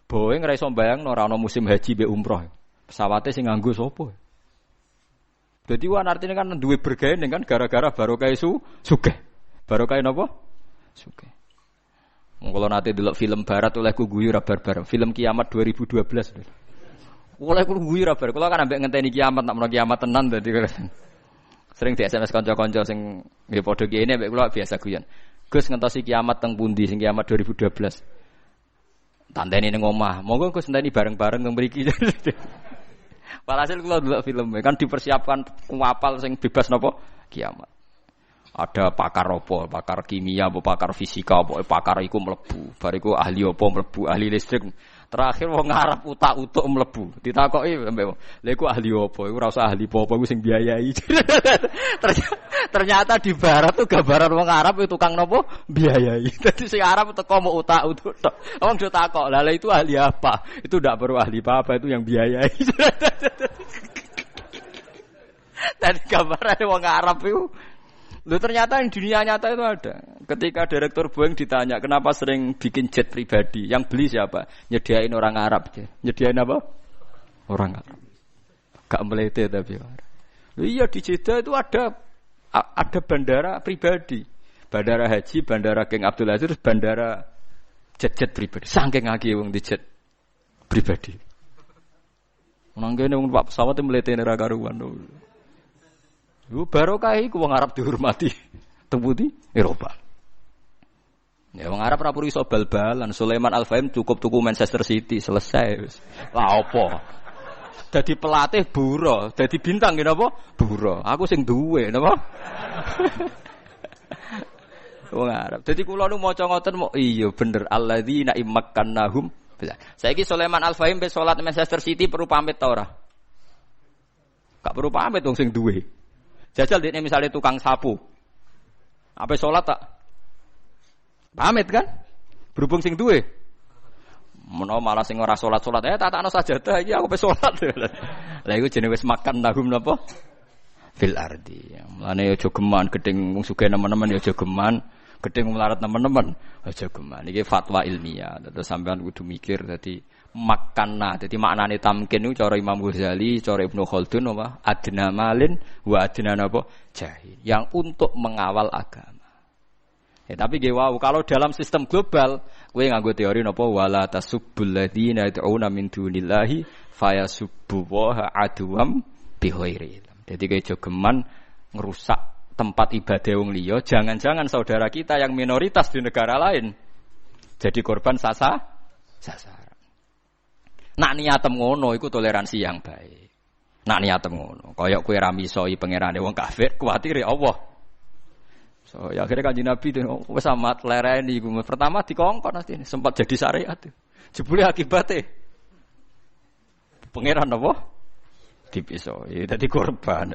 Boeing ra iso bayangno ora ana musim haji be umroh. Pesawate sing nganggo sapa? Dadi wan artine kan duwe bergaene kan gara-gara barokah sugih. Barokah napa? Sugih. Monggo nate delok film barat oleh ku guyu ra barbar. Film Kiamat 2012. Oleh ku guyu ra bar. Kula kan ambek ngenteni kiamat nak menawa kiamat tenan dadi sering di SMS kanca-kanca sing nggih padha kene ambek kula biasa guyon. Gus ngentosi kiamat teng pundi sing kiamat 2012. Tandeni ning omah. Monggo Gus enteni bareng-bareng teng mriki. Walhasil kula delok film kan dipersiapkan kuapal sing bebas napa kiamat. Ada pakar apa, pakar kimia apa pakar fisika apa pakar iku mlebu. Bariku ahli apa mlebu, ahli listrik. Terakhir wong Arab utak-utuk mlebu. Ditakoki mbek, "Lha iku ahli apa? Iku ora usah ahli apa-apa, iku sing biayai." Ternyata di barat tuh gambaran wong Arab itu tukang nopo biayai. Dadi sing Arab teko mau utak-utuk tok. Wong do takok, "Lah itu ahli apa?" Itu ndak perlu ahli apa-apa, itu yang biayai. Dan gambaran wong Arab itu loh ternyata di dunia nyata itu ada. Ketika direktur Boeing ditanya kenapa sering bikin jet pribadi, yang beli siapa? Nyediain orang Arab. Nyediain apa? Orang Arab. Gak melete tapi. Loh iya di Jeddah itu ada bandara pribadi. Bandara haji, bandara King Abdul Aziz, bandara jet-jet pribadi. Saking akeh wong di jet pribadi. Nang kene wong numpak pesawat mletene ra karuan. Lu barokah iku wong Arab dihormati. Temputi Eropa. Ya wong Arab ora perlu iso bal-balan. Sulaiman Al-Fahim cukup tuku Manchester City selesai wis. Lah apa? Dadi pelatih buro, dadi bintang ngene apa? Buro. Aku sing duwe napa? Wong Arab. Dadi kula nu maca ngoten mok iya bener alladzina immakkannahum. Saiki Sulaiman Al-Fahim be salat Manchester City perlu pamit ta ora? Gak perlu pamit wong sing duwe. Jajal dekne misale tukang sapu. Apa salat tak? Pamit kan? Berhubung sing duwe. Menawa malah sing ora salat-salat tatakno sajadah iki aku pe salat. Lah iku jenenge wis makan nahum napa? Fil ardi. Mulane aja geman gedeng wong sugih nemen-nemen ya aja geman. Gedeng melarat teman-teman aja geman. Iki fatwa ilmiah. Terus sampean kudu mikir dadi makanna. Dadi maknane tamkin niku cara Imam Ghazali, cara Ibnu Khaldun apa? Adna malin wa adna napa? Jahil. Yang untuk mengawal agama. Ya tapi nggih wau kalau dalam sistem global kowe nganggo teori napa wala tasubbul ladzina yad'una min dunillahi fayasubbuha aduwam bighairi. Dadi kowe aja geman ngerusak tempat ibadah wong liya, jangan-jangan saudara kita yang minoritas di negara lain jadi korban sasaran. Nak niatem ngono iku toleransi yang baik. Nak niatem ngono, kaya kowe ra misoi pangerane wong kafir, kuwatire Allah. So, ya akhirnya Kanjeng Nabi wis amat lereni iku. Pertama dikongkon nanti sempat jadi syariat. Jebule akibate pangeran apa? Dipisoi, dadi korban.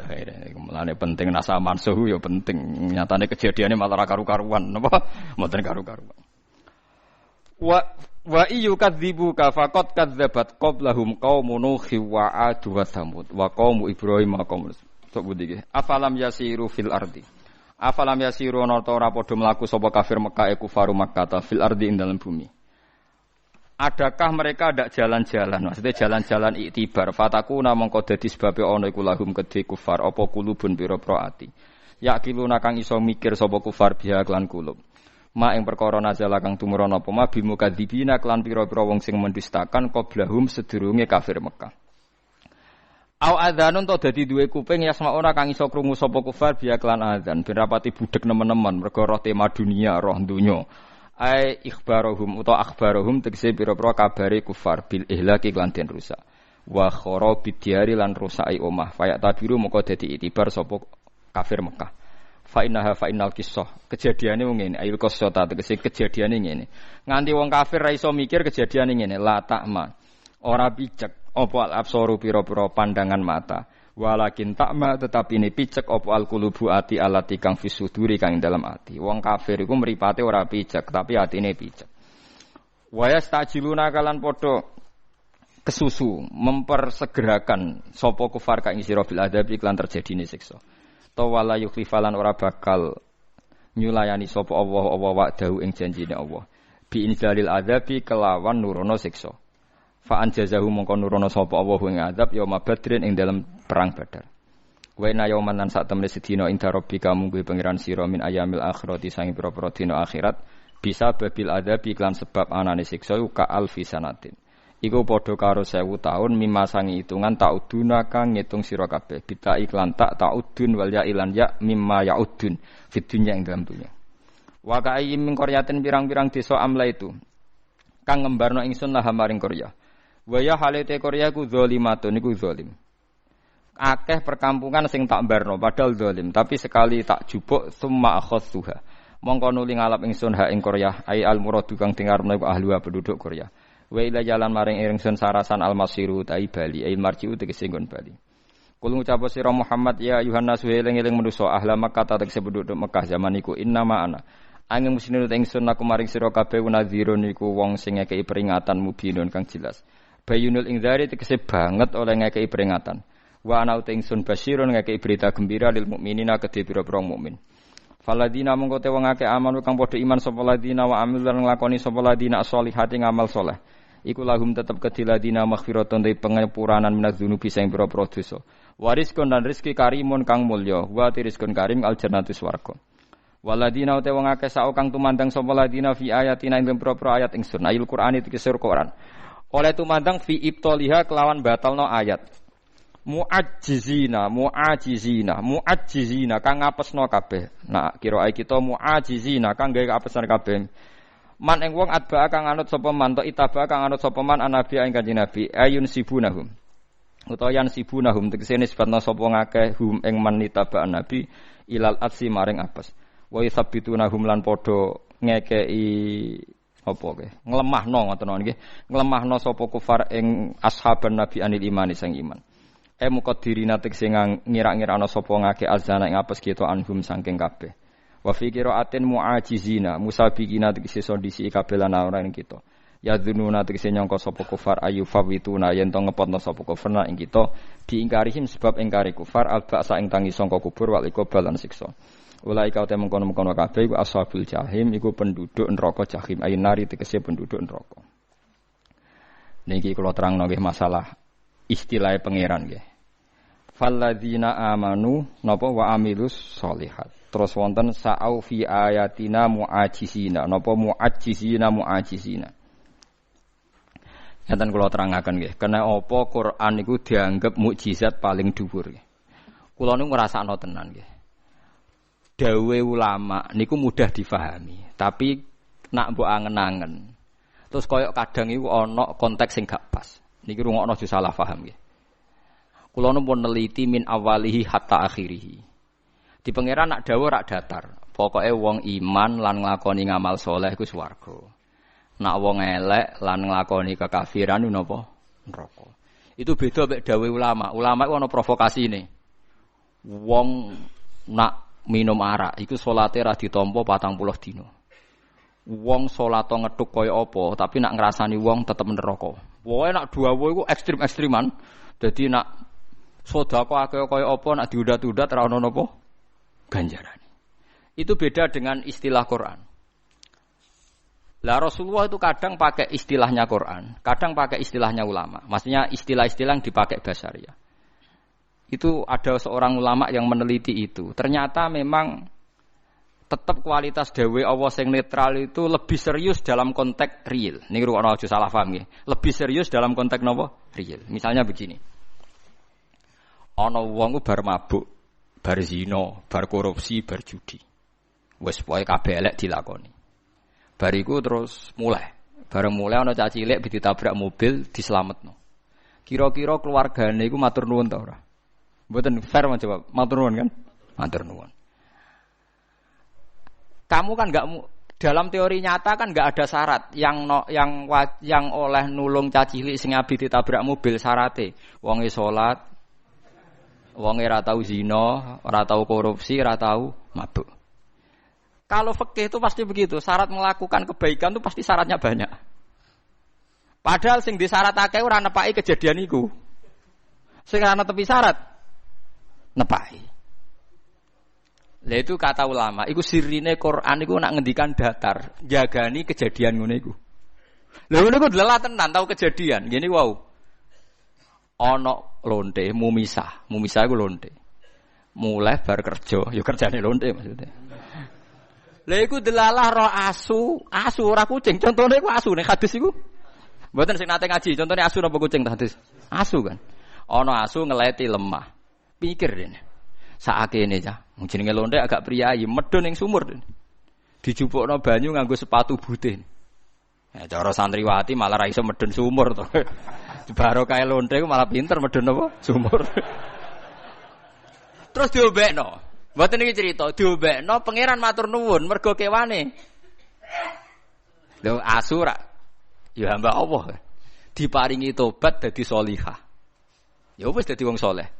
Mulane penting nasa mansuh ya penting. Nyatane kejadiane malah karu-karuan, napa? Mboten karu-karuan. Wa iyyukadzibuka faqad kadzdzabat qablahum qaumun nuh wa 'ad wa tsamud wa qaum Ibrahim wa qaum Lut. Sok budi iki. Afalam yasiru fil ardi. Afalam yasiru ana ta ora padha mlaku sapa kafir Mekah kufaru Makkah fil ardi ing dalem bumi. Adakah mereka ndak jalan-jalan? Maksudnya jalan-jalan iktibar. Fatakuna mongko dadi sebabe ana iku lahum kedhe kufar apa kulubun pira-pira ati. Yakiluna kang iso mikir sapa kufar biha klan kulub. Ma ing perkara nazala kang tumurun apa ma bil mukadzibina klan pira-pira wong sing mendustakan qablahum sedurunge kafir Mekah. Au adzanun to dadi duwe kuping yasma ora kang iso krungu sapa kufar biha klan adzan. Ben rapati budhek nemen-nemen mergo roh tema dunia, roh donya. Ai ikhbarohum utawa akhbarohum tegese pira-pira kabare kufar bil ihlaki lan den rusak wa kharabid diari lan rusai omah fayak tabiru moko dadi itibar sapa kafir Mekah fa innal qissah kejadiane ngene ayul qissata tegese kejadiane ngene nganti wong kafir ra iso mikir kejadiane ngene la takma ora picek apa al absaru pira-pira pandangan mata walakin takma tetapi ini picek apa al-qulubu ati alati kang fisuduri kang dalam ati. Wong kafir iku mripate ora picek tapi atine picek. Wa yastajiluna kalan padha kesusu mempersegerakan sapa kufar kang sira bil adab iklan terjadine siksa. Ta wala yukhlifalan ora bakal nyulayani sapa Allah wa'dahu ing janjine Allah. Bi inzalil adabi kelawan nurono siksa. Fa anjazahu mongko nurono sapa Allah ing adab yauma badrin ing dalam perang Badar. Wa inna yauman lan sak temene sedina inda rabbika mungguh pangeran sira min ayamil akhirati sange pira-pira dina akhirat bisa babil adab iklan sebab anane siksa ka alfi sanatin. Iku padha karo 1000 taun mimma sangi hitungan tauduna kang ngitung sira kabeh bita iklan taudun wal ya ilan ya mimma yaudun fid dunya ing dalam dunya. Wa ka'ayyin min qaryatin pirang-pirang desa amla itu kang ngembarno ingsun lah maring Korea. Wa ya halate Korea ku zalimatun iku zalim. Akeh perkampungan sing tak mbarno padahal zalim, tapi sekali tak jupuk summa akhadsuha. Mongko nuli ngalap ingsun ha ing Korea ai al muradu kang dengarno iku ahli penduduk Korea. Wa ila jalan maring ingsun sarasan al masiru tai bali ai marjiu tegese nggon bali. Kul ngucap sira Muhammad ya Yohanes eling-eling manusa ahla Makkah tegese penduduk Mekah zaman iku innama ana. Angin muslimin ingsun aku maring sira kabeh nadhirun iku wong sing ngekeki peringatan mubinun kang jelas. Bayunul ingzari tegese banget oleh ngekeki peringatan. Wa ana ingsun basyirun ngekeki berita gembira lil mukminina kedhe pira-pira mukmin. Faladina mongko te wong akeh aman kang padha iman sapa ladina wa amil lan nglakoni sapa ladina sholihati ngamal saleh. Iku lahum tetep kedhe ladina maghfiratun te pengapuranan minadzunubi sing pira-pira dosa. Wariskon dan rezeki karimun kang mulya. Wa rizqun karim al jannatu swarga. Waladina te wong akeh sak kang tumandang sapa ladina fi ayatina ing pira-pira ayat ingsun. Ayul Qur'an iki Quran. Oleh tumandang fi ibtaliha kelawan batalno ayat. Mu'ajjizina kang ngapesno kabeh. Nah, kira kita mu'ajjizina kang gawe apesane kabeh. Man ing wong atba kang anut sapa man to itaba kang anut sapa man anabi ing kanjeng Nabi ayun sibunahum. Utawa yan sibunahum tegese nisbatna sapa ngakeh hum ing man itaba nabi ilal atsi maring apes. Wa yusabbitunahum lan padha ngekeki apa ke? Nglemahno ngoten nggih. Nglemahno sapa kufar ing ashaban nabi anil imani sang iman. Muqaddirina tegese ngira-ngira ana sapa ngake azana ing apes kita anhum saking kabeh. Wa fi qiraatin mu'ajizina musabiqina tegese sondisi kabeh lan ora ing kita. Ya dzununa tegese nyangka sapa kufar ayu fawituna yen to ngepotno sapa kufar ing kita diingkarihim sebab ingkari kufar alba'sa ing tangi sangka kubur wal iqbal lan siksa. Ulai kau temung kono-kono kabeh iku ashabul jahim iku penduduk neraka jahim ayin nari tegese penduduk neraka. Niki kula terangno nggih masalah istilah pangeran nggih. Falladzina amanu napa wa amilus sholihat. Terus wonten sa'au fi ayatina mu'ajizina napa mu'ajizina. Ngaten kula terangaken nggih. Kena apa Quran niku dianggep mukjizat paling dhuwur nggih. Kula niku ngrasakno tenan nggih. Dawe ulama niku mudah difahami, tapi nak mbok angen-angen. Terus koyok kadang iku ana konteks sing gak pas. Niki rungokno aja salah paham nggih. Kula nu pun neliti min awalihi hatta akhirih. Di pangeran nak dawuh rak datar. Pokoke wong iman lan nglakoni ngamal saleh iku swarga. Nak wong elek lan nglakoni kekafiran niku napa? Neraka. Itu beda mek dawuh ulama. Ulama iku ana provokasine. Wong nak minum arak iku salate ra ditampa 40 dina. Wong salat ngethuk kaya apa, tapi nak ngrasani wong tetep neraka. Pokoke nak dawuh iku ekstrim-ekstriman. Dadi nak sedekah kaya apa nak diudat-udat ra ono napa ganjarane. Itu beda dengan istilah Quran. Lah Rasulullah itu kadang pakai istilahnya Quran, kadang pakai istilahnya ulama. Maksudnya istilah-istilah yang dipakai basaria. Itu ada seorang ulama yang meneliti itu. Ternyata memang tetap kualitas dewe Allah yang netral itu lebih serius dalam konteks real. Ini ruang aja salah paham ya. Lebih serius dalam konteks napa? Real. Misalnya begini. Ana wong ku bar mabuk, bar zina, bar korupsi, bar judi. Wis pokoke kabeh elek dilakoni. Bariku terus mulai. Bareng mulai ana cah cilik ditabrak mobil dislametno. Kira-kira keluargane iku matur nuwun ta ora? Mboten fair menjawab. Matur nuwun kan? Matur nuwun. Kamu kan enggak dalam teori nyata kan enggak ada syarat yang oleh nulung cah cilik sing abi ditabrak mobil syarate. Wonge salat, wonge ora tau zina, ora tau korupsi, ora tau mabuk. Kalau fikih itu pasti begitu, syarat melakukan kebaikan itu pasti syaratnya banyak. Padahal sing disyaratake ora nepaki kejadian iku. Sing ana tepi syarat nepaki. Lah itu kata ulama, iku sirine Quran iku nak ngendikan datar, jagani kejadian ngono iku. Lha ngono iku delalah tenan tau kejadian, ngene wau. Ana lonte mumisah iku lonte. Mulai bar kerja, ya kerjane lonte maksudnya. Lha iku delalah ro asu ora kucing. Contone iku asu nek hadis iku. Mboten sing nate ngaji, contone asu napa kucing hadis? Asu kan. Ana asu ngeleti lemah. Pikir dene. Sakakene cah. Jenenge lonte agak priyayi, medhun ning sumur. Dijupukno banyu nganggo sepatu butih. Ya cara santriwati malah ra iso medhun sumur to. Barokah lonte iku malah pinter medhun apa? Sumur. Terus diobekno. Mboten iki cerita, diobekno pangeran matur nuwun mergo kewane. Lho asu ra ya hamba Allah. Diparingi tobat dadi sholihah. Ya wis dadi wong saleh.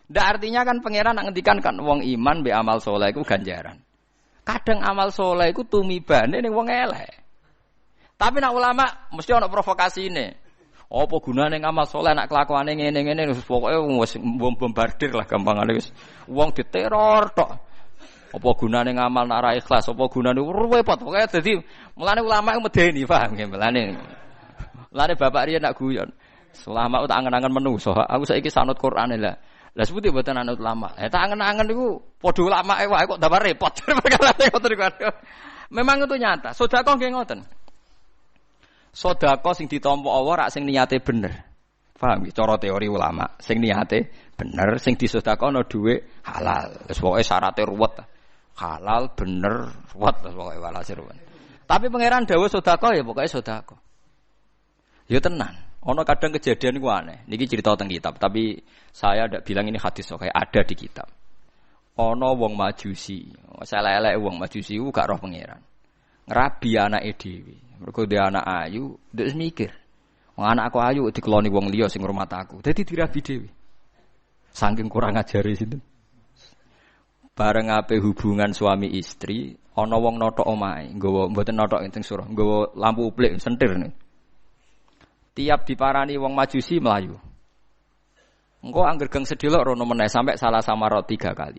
Ndak artinya kan pangeran nak ngendikan kan wong iman mbek amal saleh iku ganjaran. Kadang amal saleh iku tumibane ning wong elek. Tapi nak ulama mesti ana provokasine. Apa gunane ngamal saleh nek kelakuane ngene-ngene wis pokoke wis bombardir lah gampangane wis wong diteror tok. Apa gunane ngamal nek ora ikhlas, apa gunane repot. Pokoke dadi mulane ulama medeni paham nggih mulane. Mulane bapak riyen nak guyon. Selama tak angen-angen menungso, aku saiki sanut Quran lah. Lah seputi mboten anut ulama. Tak angen-angen niku padha ulamake wae kok tambah repot. Memang itu nyata. Sedekah nggih ngoten. Sedekah sing ditampa Allah rak sing niate bener. Paham ya cara teori ulama, sing niate bener, sing disedekahno dhuwit halal. Wis pokoke syaratnya ruwet. Halal bener ruwet pokoke walhasil ruwet. Tapi pangeran dawuh sedekah ya pokoke sedekah. Ya tenan. Ono kadang kejadian iku aneh. Niki cerita teng kitab, tapi saya ndak bilang ini hadis kok ada di kitab. Ono wong Majusi. Selelek wong Majusi ku gak roh pangeran. Ngrabi anake dhewe. Mergo dia anak ayu, ndek mikir. Wong anakku ayu dikeloni wong liya sing ngurmat aku. Dadi dirabi dhewe. Saking kurang ajare sinten. Bareng ape hubungan suami istri, ana wong notok omahe, nggawa mboten notok ing surah, nggawa lampu uplik sentir nih. Tiap diparani wong Majusi melayu. Engko angger geng sedelok rono meneh sampai salah samarot 3 kali.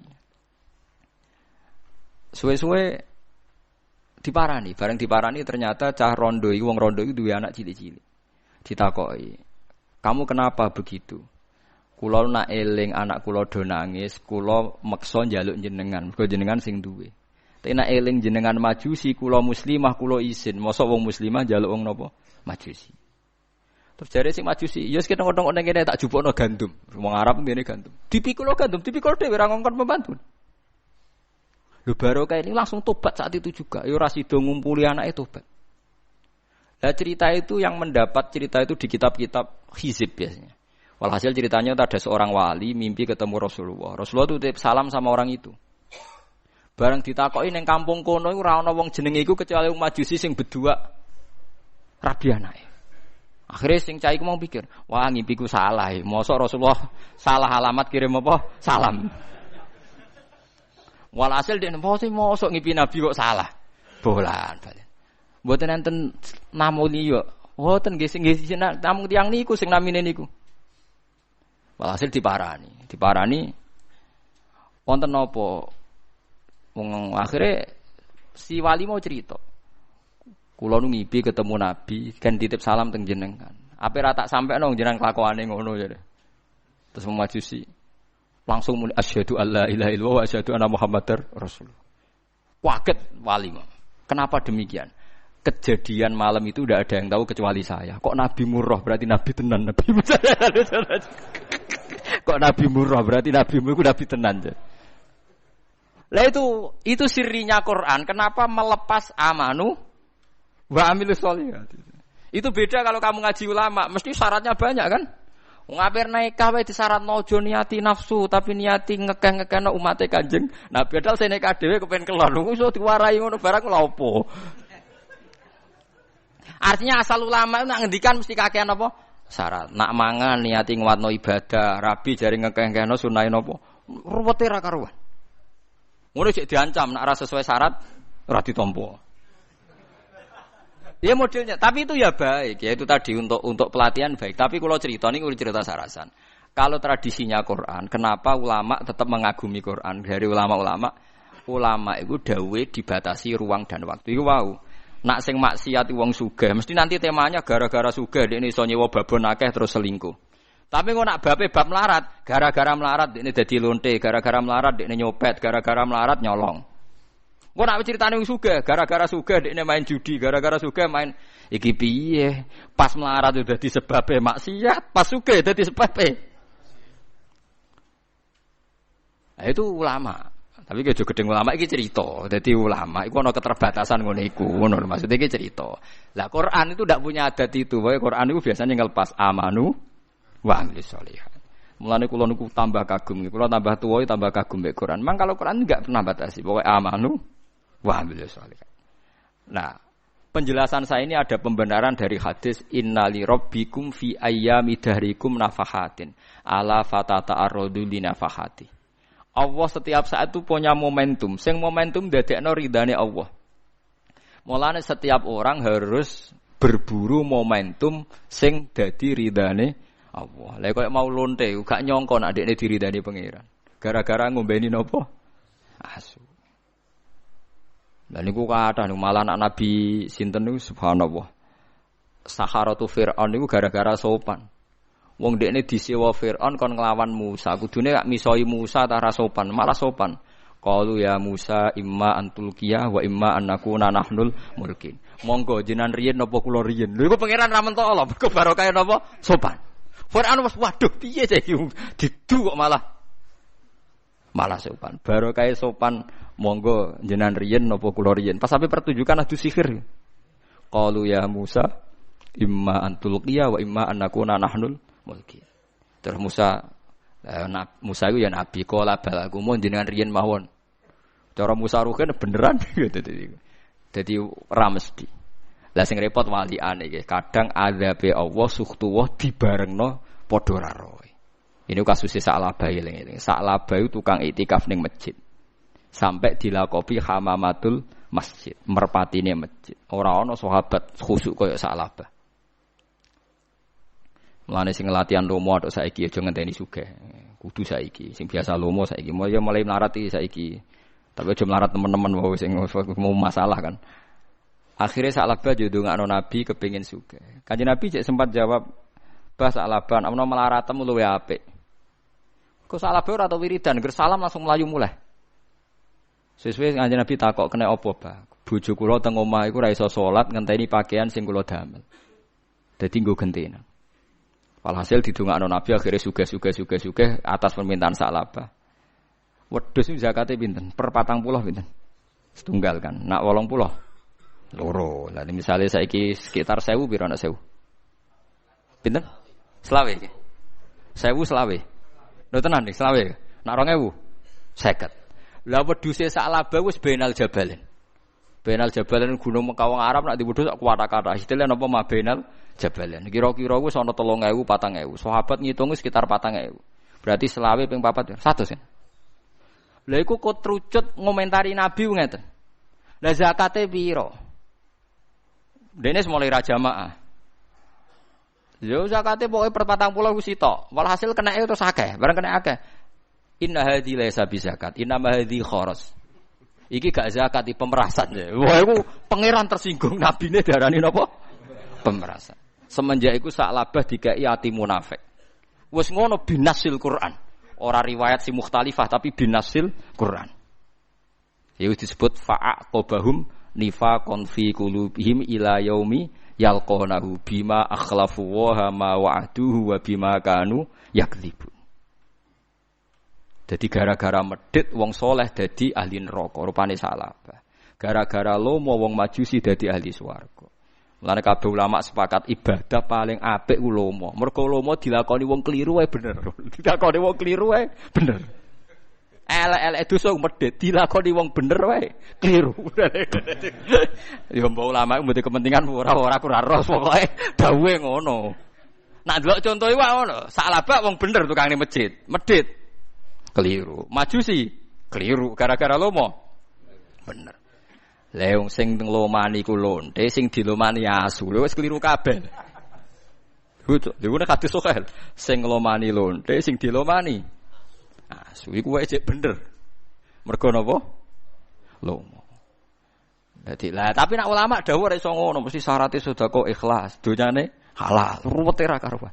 Suwe-suwe diparani, bareng diparani ternyata cah rondo iki wong rondo iki duwe anak cilik-cilik. Ditakoki, "Kamu kenapa begitu?" Kula nak eling anak kula do nangis, kula meksa njaluk jenengan, mergo jenengan sing duwe. Tapi nak eling jenengan Majusi, kula muslimah, kula isin. Mosok wong muslimah njaluk wong napa? Majusi. Terus jare sing Majusi, ya wis keteng-keteng ngene tak jupukno gandum. Wong Arab ngene gandum. Dipikul gandum, dipikul dhewe ora ngongkon pembantu. Lho barokah ini langsung tobat saat itu juga. Ya ora sida ngumpuli anake tobat. Lah cerita itu yang mendapat cerita itu di kitab-kitab hizib biasanya. Walhasil ceritanya ada seorang wali mimpi ketemu Rasulullah. Rasulullah itu titip salam sama orang itu. Bareng ditakoki ning kampung kono iku ora ana wong jenenge iku kecuali wong Majusi sing berdua rabi anake. Akhirnya sing cah iku mau pikir, wah ngimpiku salah. Mosok Rasulullah salah alamat kirim apa? Salam. Walhasil dia mosok ngimpi Nabi kok salah. Bolan balen. Mboten enten namuni yo. Mboten nggih sing namung tiyang niku sing namine niku. Walhasil diparani wonten napa? Wong akhire si wali mau cerita. Kula nu ngipi ketemu Nabi, kan titip salam teng jenengan. Ape ra tak sampekno jenengan kelakuane ngono ya. Terus Majusi langsung muni asyhadu alla ilaha illallah wa asyhadu anna muhammadar rasul. Kaget wali. Kenapa demikian? Kejadian malam itu tidak ada yang tahu kecuali saya. Kok Nabi murah berarti Nabi tenan Nabi. Kok Nabi murah berarti Nabi itu Nabi tenan. Lah itu sirinya Quran. Kenapa melepas amanu wa amilus sholihat. Itu beda kalau kamu ngaji ulama, mesti syaratnya banyak kan? Ngapir nikah wae disyaratno aja niati nafsu, tapi niati ngekeh-ngekehno umate Kanjeng Nabi. Padahal sing nikah dhewe kepen kelon, iso diwarai ngono barang lha opo? Artinya asal ulama nak ngendikan mesti kakean apa? Syarat. Nak mangan niati nguatno ibadah, rabi jari ngekeh-ngekehno sunah napa? Ruwete ra karuan. Ngono sik diancam nak ora sesuai syarat ora ditampa. Ya modelnya, tapi itu ya baik, ya itu tadi untuk pelatihan baik. Tapi kalau cerita ini cerita sarasan. Kalau tradisinya Quran, kenapa ulama tetap mengagumi Quran? Dari ulama itu dawe dibatasi ruang dan waktu. Itu wow. Nak sing maksiat wong sugih, mesti nanti temanya gara-gara sugih dekne iso nyewa babon akeh terus selingkuh. Tapi kok nak bape bab melarat, gara-gara melarat dekne dadi lonte, gara-gara melarat dekne nyopet, gara-gara melarat nyolong. Kok nak ceritane wong sugih, gara-gara sugih dekne main judi, gara-gara sugih main iki piye? Pas melarat udah dadi sebabe maksiat, pas sugih dadi sebabe. Nah, itu ulama. Tapi ke gedeng ulama iki cerita. Dadi ulama iku ana keterbatasan ngono iku. Ngono maksudnya iki cerita. Lah Quran itu ndak punya adat itu. Wae Quran itu biasanya ngelepas amanu wa amilis sholihat. Mulane kula niku tambah kagum. Kula tambah tuwa tambah kagum mek Quran. Memang kalau Quran enggak pernah batasi. Pokoke amanu wa amilis sholihat. Nah, penjelasan saya ini ada pembenaran dari hadis innali rabbikum fi ayyami dahrikum nafahatin ala fatata'arradu li nafahati. Allah setiap saat itu punya momentum. Sing momentum dadekno ridane Allah. Mulane setiap orang harus berburu momentum sing dadi ridane Allah. Lah koyo mau lonte gak nyongko nek dekne diridani pangeran. Gara-gara ngombeni napa? Asu. Lah niku kathah malah anak Nabi sinten niku subhanallah. Saharatu Fir'aun niku gara-gara sopan. Wong dekne disewa Fir'aun kon nglawan Musa, kudune gak misoi Musa ta ra sopan, malah sopan. Qalu ya Musa imma antulqiyah wa imma an nakuna nahnul mulkin. Monggo jenengan riyen napa kula riyen. Lho iku pangeran ra mentok Allah, mergo barokah napa sopan. Fir'aun wis waduh piye saiki didu kok malah sopan. Barokah sopan monggo jenengan riyen napa kula riyen. Pas sampai pertunjukan adu sihir. Qalu ya Musa imma antulqiyah wa imma an nakuna nahnul mulkin. Terus Musa itu ya nabi qala balaku mun jenengan riyen mawon. Cara Musa ruhen beneran dadi ora mesti. Lah sing repot waliane iki kadang azabe Allah sukhtuwah dibarengno padha ra roe. Ini kasusé Sa'labah eling-eling. Sa'labah itu tukang iktikaf ning masjid. Sampai dilakopi hamamatul masjid, merpatine masjid. Ora ana sahabat khusuk kaya Sa'labah. Mulane sing latihan lomo atok saiki aja ngenteni sugih. Kudu saiki. Sing biasa lomo saiki mulai melarat iki saiki. Tapi aja melarat teman-teman wae sing mau masalah kan. Akhirnya Sa'labah jodongakno Nabi kepengin sugih. Kanjeng Nabi cek sempat jawab, "Bah Sa'labah, amno melaratmu luwe apik." Kok Sa'labah ora tau wiridan, ger salam langsung melayu mulai. Sesuai Kanjeng Nabi takok kena apa, Bah? Bojo kula teng omah iku ora iso salat ngenteni pakaian sing kula damel. Dadi nggo gentena. Walhasil didongakno Nabi akhirnya sugih atas permintaan Sa'labah. Wedhus zakate pinten? Per 40 pinten? Setunggal kan. Nak 80. Loro. Lah misale saiki sekitar 1000 pira nak 1000? Pinten? Selawe iki. 1000 selawe. Lho tenan iki selawe. Nak 2000 50. Lah wedhuse Sa'labah wis benal jabalen. Benal jabalen gunung Mekawang Arab nak diwedhus sak kuwata-kata. Istilah napa mah benal jabalen. Kira-kira wis ana 3000 4000. Sahabat ngitung sekitar 4000. Berarti selawe ping 4 100 ya. Lha iku kok trucut ngomentari Nabi ngeten. Lah zakate pira? Dene mulai ra jamaah. Yo zakate pokoke per 40 wis sitok. Walhasil kenake terus akeh, bareng kena akeh. Inna hadhi laisa bi zakat, inna ma hadhi kharas. Iki gak zakat, iki pemerasan. Wah iku pangeran tersinggung nabine darani napa? Pemerasan. Semenjak iku Sa'labah dikai ati munafik. Wis ngono binasil Quran. Ora riwayat si mukhtalifah tapi binasil Quran. Ya disebut fa'aqobahum nifaqon fi qulubihim ila yaumi yalqonahu bima akhlafu wa ma wa'aduhu wa bima kanu yakdzibun. Jadi gara-gara medhit wong soleh dadi ahli neraka rupane Sa'labah. Gara-gara lomo wong majusi dadi ahli swarga. Mulane kabeh ulama sepakat ibadah paling apik ku lomo. Mergo lomo dilakoni wong kliru wae bener. Dilakoni wong kliru wae bener. Elek-elek dosa medhit dilakoni wong bener wae kliru. Ya mbok ulama mesti kepentingan ora ora ros pokoke dawuhe ngono. Nak delok contoh iku ngono. Sa'labah wong bener tukang ning masjid, medhit keliru. Majusi keliru gara-gara lomo bener. Leung sing nglomani ku lonte sing dilomani asu lho wis keliru kabeh. Lho nek hadis sahih sing nglomani lonte sing dilomani asu iku wae cek bener. Mergo napa? Lomo. Dadi lah tapi nek ulama dawuh ora iso ngono mesti syaratnya sedekah ikhlas, donyane halal, ruwete ra karuan.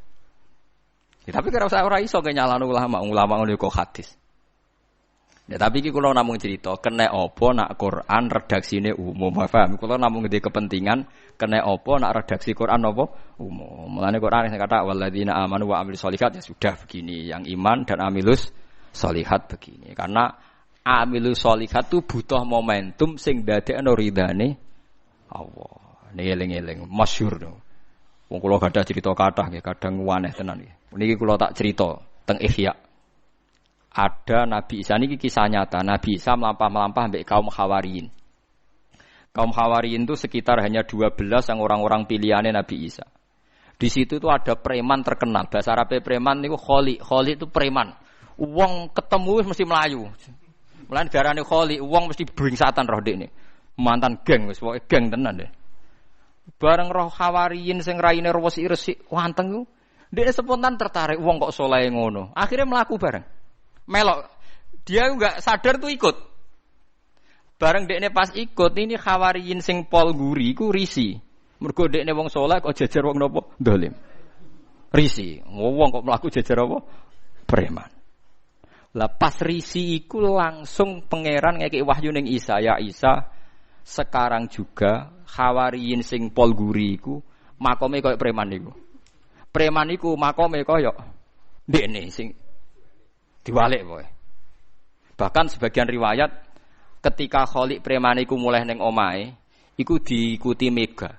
Ya, tapi kira ora iso nyalano ulama ngono kok hadis. Ya tapi iki kula namung cerita kena apa nak Quran redaksine umum. Paham? Kula namung ngene kepentingan kena apa nak redaksi Quran apa umum. Mulane Quran sing kata walladzina amanu wa amilus sholihat ya sudah begini, yang iman dan amilus sholihat begini. Karena amilus sholihat itu butuh momentum sing dadekno ridane Allah. Niki eling-eling masyhur to. Wong kula gadah cerita kathah nggih, kadang waneh tenan nggih. Niki kula tak cerita teng Ihya. Ada Nabi Isa ini kisah nyata. Nabi Isa melampah-melampah sampai kaum Hawariyin. Kaum Hawariyin itu sekitar hanya 12 yang orang-orang pilihannya Nabi Isa. Di situ itu ada preman terkenal. Bahasa Arabnya preman itu kholi. Kholi itu preman. Wong ketemu mesti melayu. Mulane darane kholi, wong mesti bringsatan roh dekne. Mantan geng wis pokoke geng tenan deh. Bareng roh Hawariyin sing raine resik wanteng ku. Dekne spontan tertarik wong kok saleh ngono. Akhirnya mlaku bareng. Melok, dia enggak sadar tuh ikut. Bareng dekne pas ikut ini Hawariyin sing pol guri ku risi. Mergo dekne wong saleh kok jejer wong napa? Dolim. Risi. Wong kok mlaku jejer apa? Preman. Lah pas risi iku langsung pangeran ngekeki wahyu ning Isa, ya Isa, sekarang juga Hawariyin sing pol guri iku makome koyo preman niku. Preman iku makome koyo ndekne sing diwalik kowe. Bahkan sebagian riwayat ketika Kholik preman iku mulai ning omahe, iku diikuti Mega.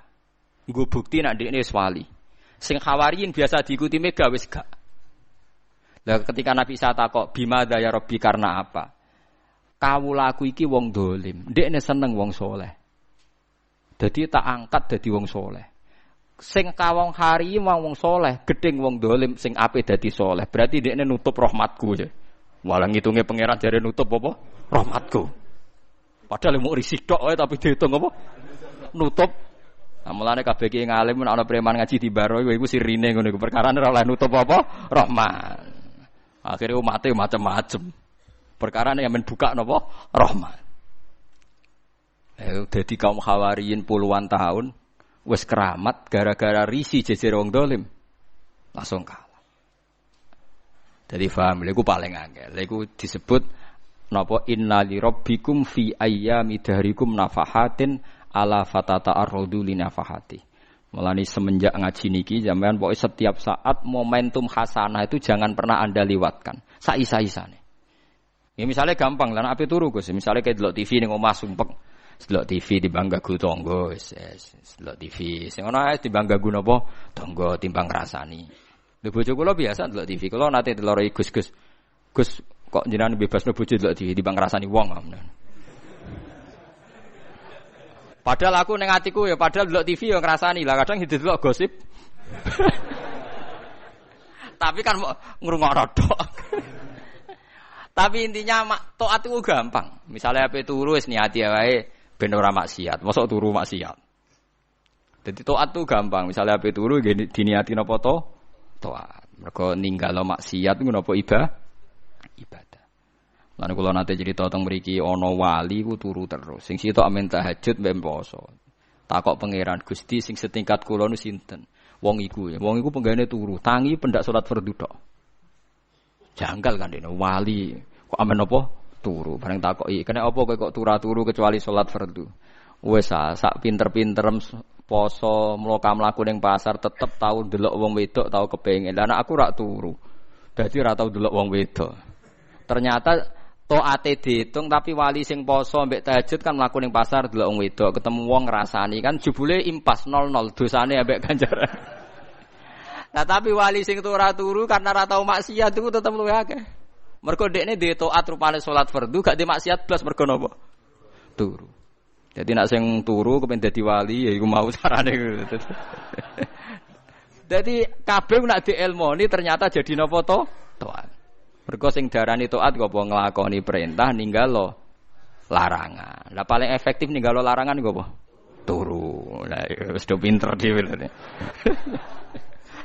Nggo bukti nek ndekne wis wali. Sing Hawariyin biasa diikuti Mega wis gak. Lah ketika Nabi Isa takok bimada ya Rabbi karena apa? Kawulaku iki wong dolim, ndekne seneng wong soleh. Dadi tak angkat dadi wong soleh. Sing kawong hari wong soleh, gedeng wong dolim sing ape dadi soleh. Berarti ndekne nutup rahmatku ya. Malah ngitunge pangeran jare nutup apa? Rahmatku. Padahal mau risih tok wae tapi dihitung apa? Nutup. Nah, mulane kabeh iki ngalim nek ana preman ngaji di baro iku sirine ngono iku perkara ora oleh nutup apa? Rahmat. Akhirnya umatnya macam-macam. Perkara yang menbuka napa? Rahmat. Jadi kaum Hawariyin puluhan tahun wis keramat gara-gara risi jejer wong dolim. Langsung kalah. Jadi paham, lha iku paling angel. Lha iku disebut napa inna li rabbikum fi ayyami dahrikum nafahatin ala fatata'arradu li nafahati. Mulane semenjak ngaji niki sampean pokoke setiap saat momentum hasanah itu jangan pernah Anda lewatkan. Saisa-isane. Ya misalnya gampang lan ape turu Gus. Misale kayak delok TV ning omah sumpek. Delok TV timbang gagu tangga wis delok TV. Sing ana ae timbang gagu napa? Tangga timbang ngrasani. Lho bojo kula biasa delok TV. Kula nate delok Gus. Gus kok jenengan bebasno bojo delok TV timbang ngrasani wong. Padahal aku ning atiku ya padahal delok TV ya ngrasani lah kadang delok gosip. Tapi kan ngrungokno tok. Tapi intinya taat itu gampang. Misalnya ape turu wis niati wae ben ora maksiat. Mosok turu maksiat. Jadi taat itu gampang. Misalnya ape turu diniati napa to? Taat. Mergo ninggalo maksiat iku napa ibadah. Lan kula nate cerita teng mriki ana wali ku turu terus. Sing sitok amen tahajud mbek poso. Takok pangeran Gusti sing setingkat kula nu sinten? Wong iku ya. Wong iku penggane turu, tangi pendak salat fardu tok. Janggal kan dene wali kok amen apa turu. Bareng takoki, "Kene apa kowe kok turu kecuali salat fardu?" Wes sak pinter-pinterem poso mlaku ning pasar tetep tau ndelok wong wedok tau kepengin. Lah aku rak turu. Dadi ora tau ndelok wong wedok. Ternyata taate diitung tapi wali sing poso mbek tahajud kan mlaku ning pasar delok wong wedok ketemu wong ngrasani kan jebule impas 00 dosane ambek ganjaran. Nah tapi wali sing turu karena ora tau maksiat iku tetep luwih akeh. Mergo dekne duwe taat rupane salat fardu gak di maksiat blas mergo napa? Turu. Jadi nak sing turu kepen dadi wali ya iku mau carane. Jadi kabeh nak dielmoni ternyata jadi napa to? Taat. Mergo sing darani taat kok apa nglakoni perintah ninggalo larangan. Lah paling efektif ninggalo larangan kok apa? Turu. Lah wis do pinter dhewe.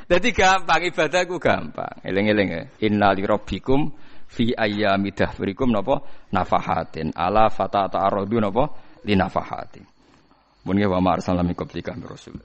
Dadi gampang ibadah ku gampang. Eling-eling ya. Inna li rabbikum fi ayyami dahrikum napa nafahatin ala fatata'arradu napa li nafahatin. Mun ya wa ma arsalna min qablika rasul.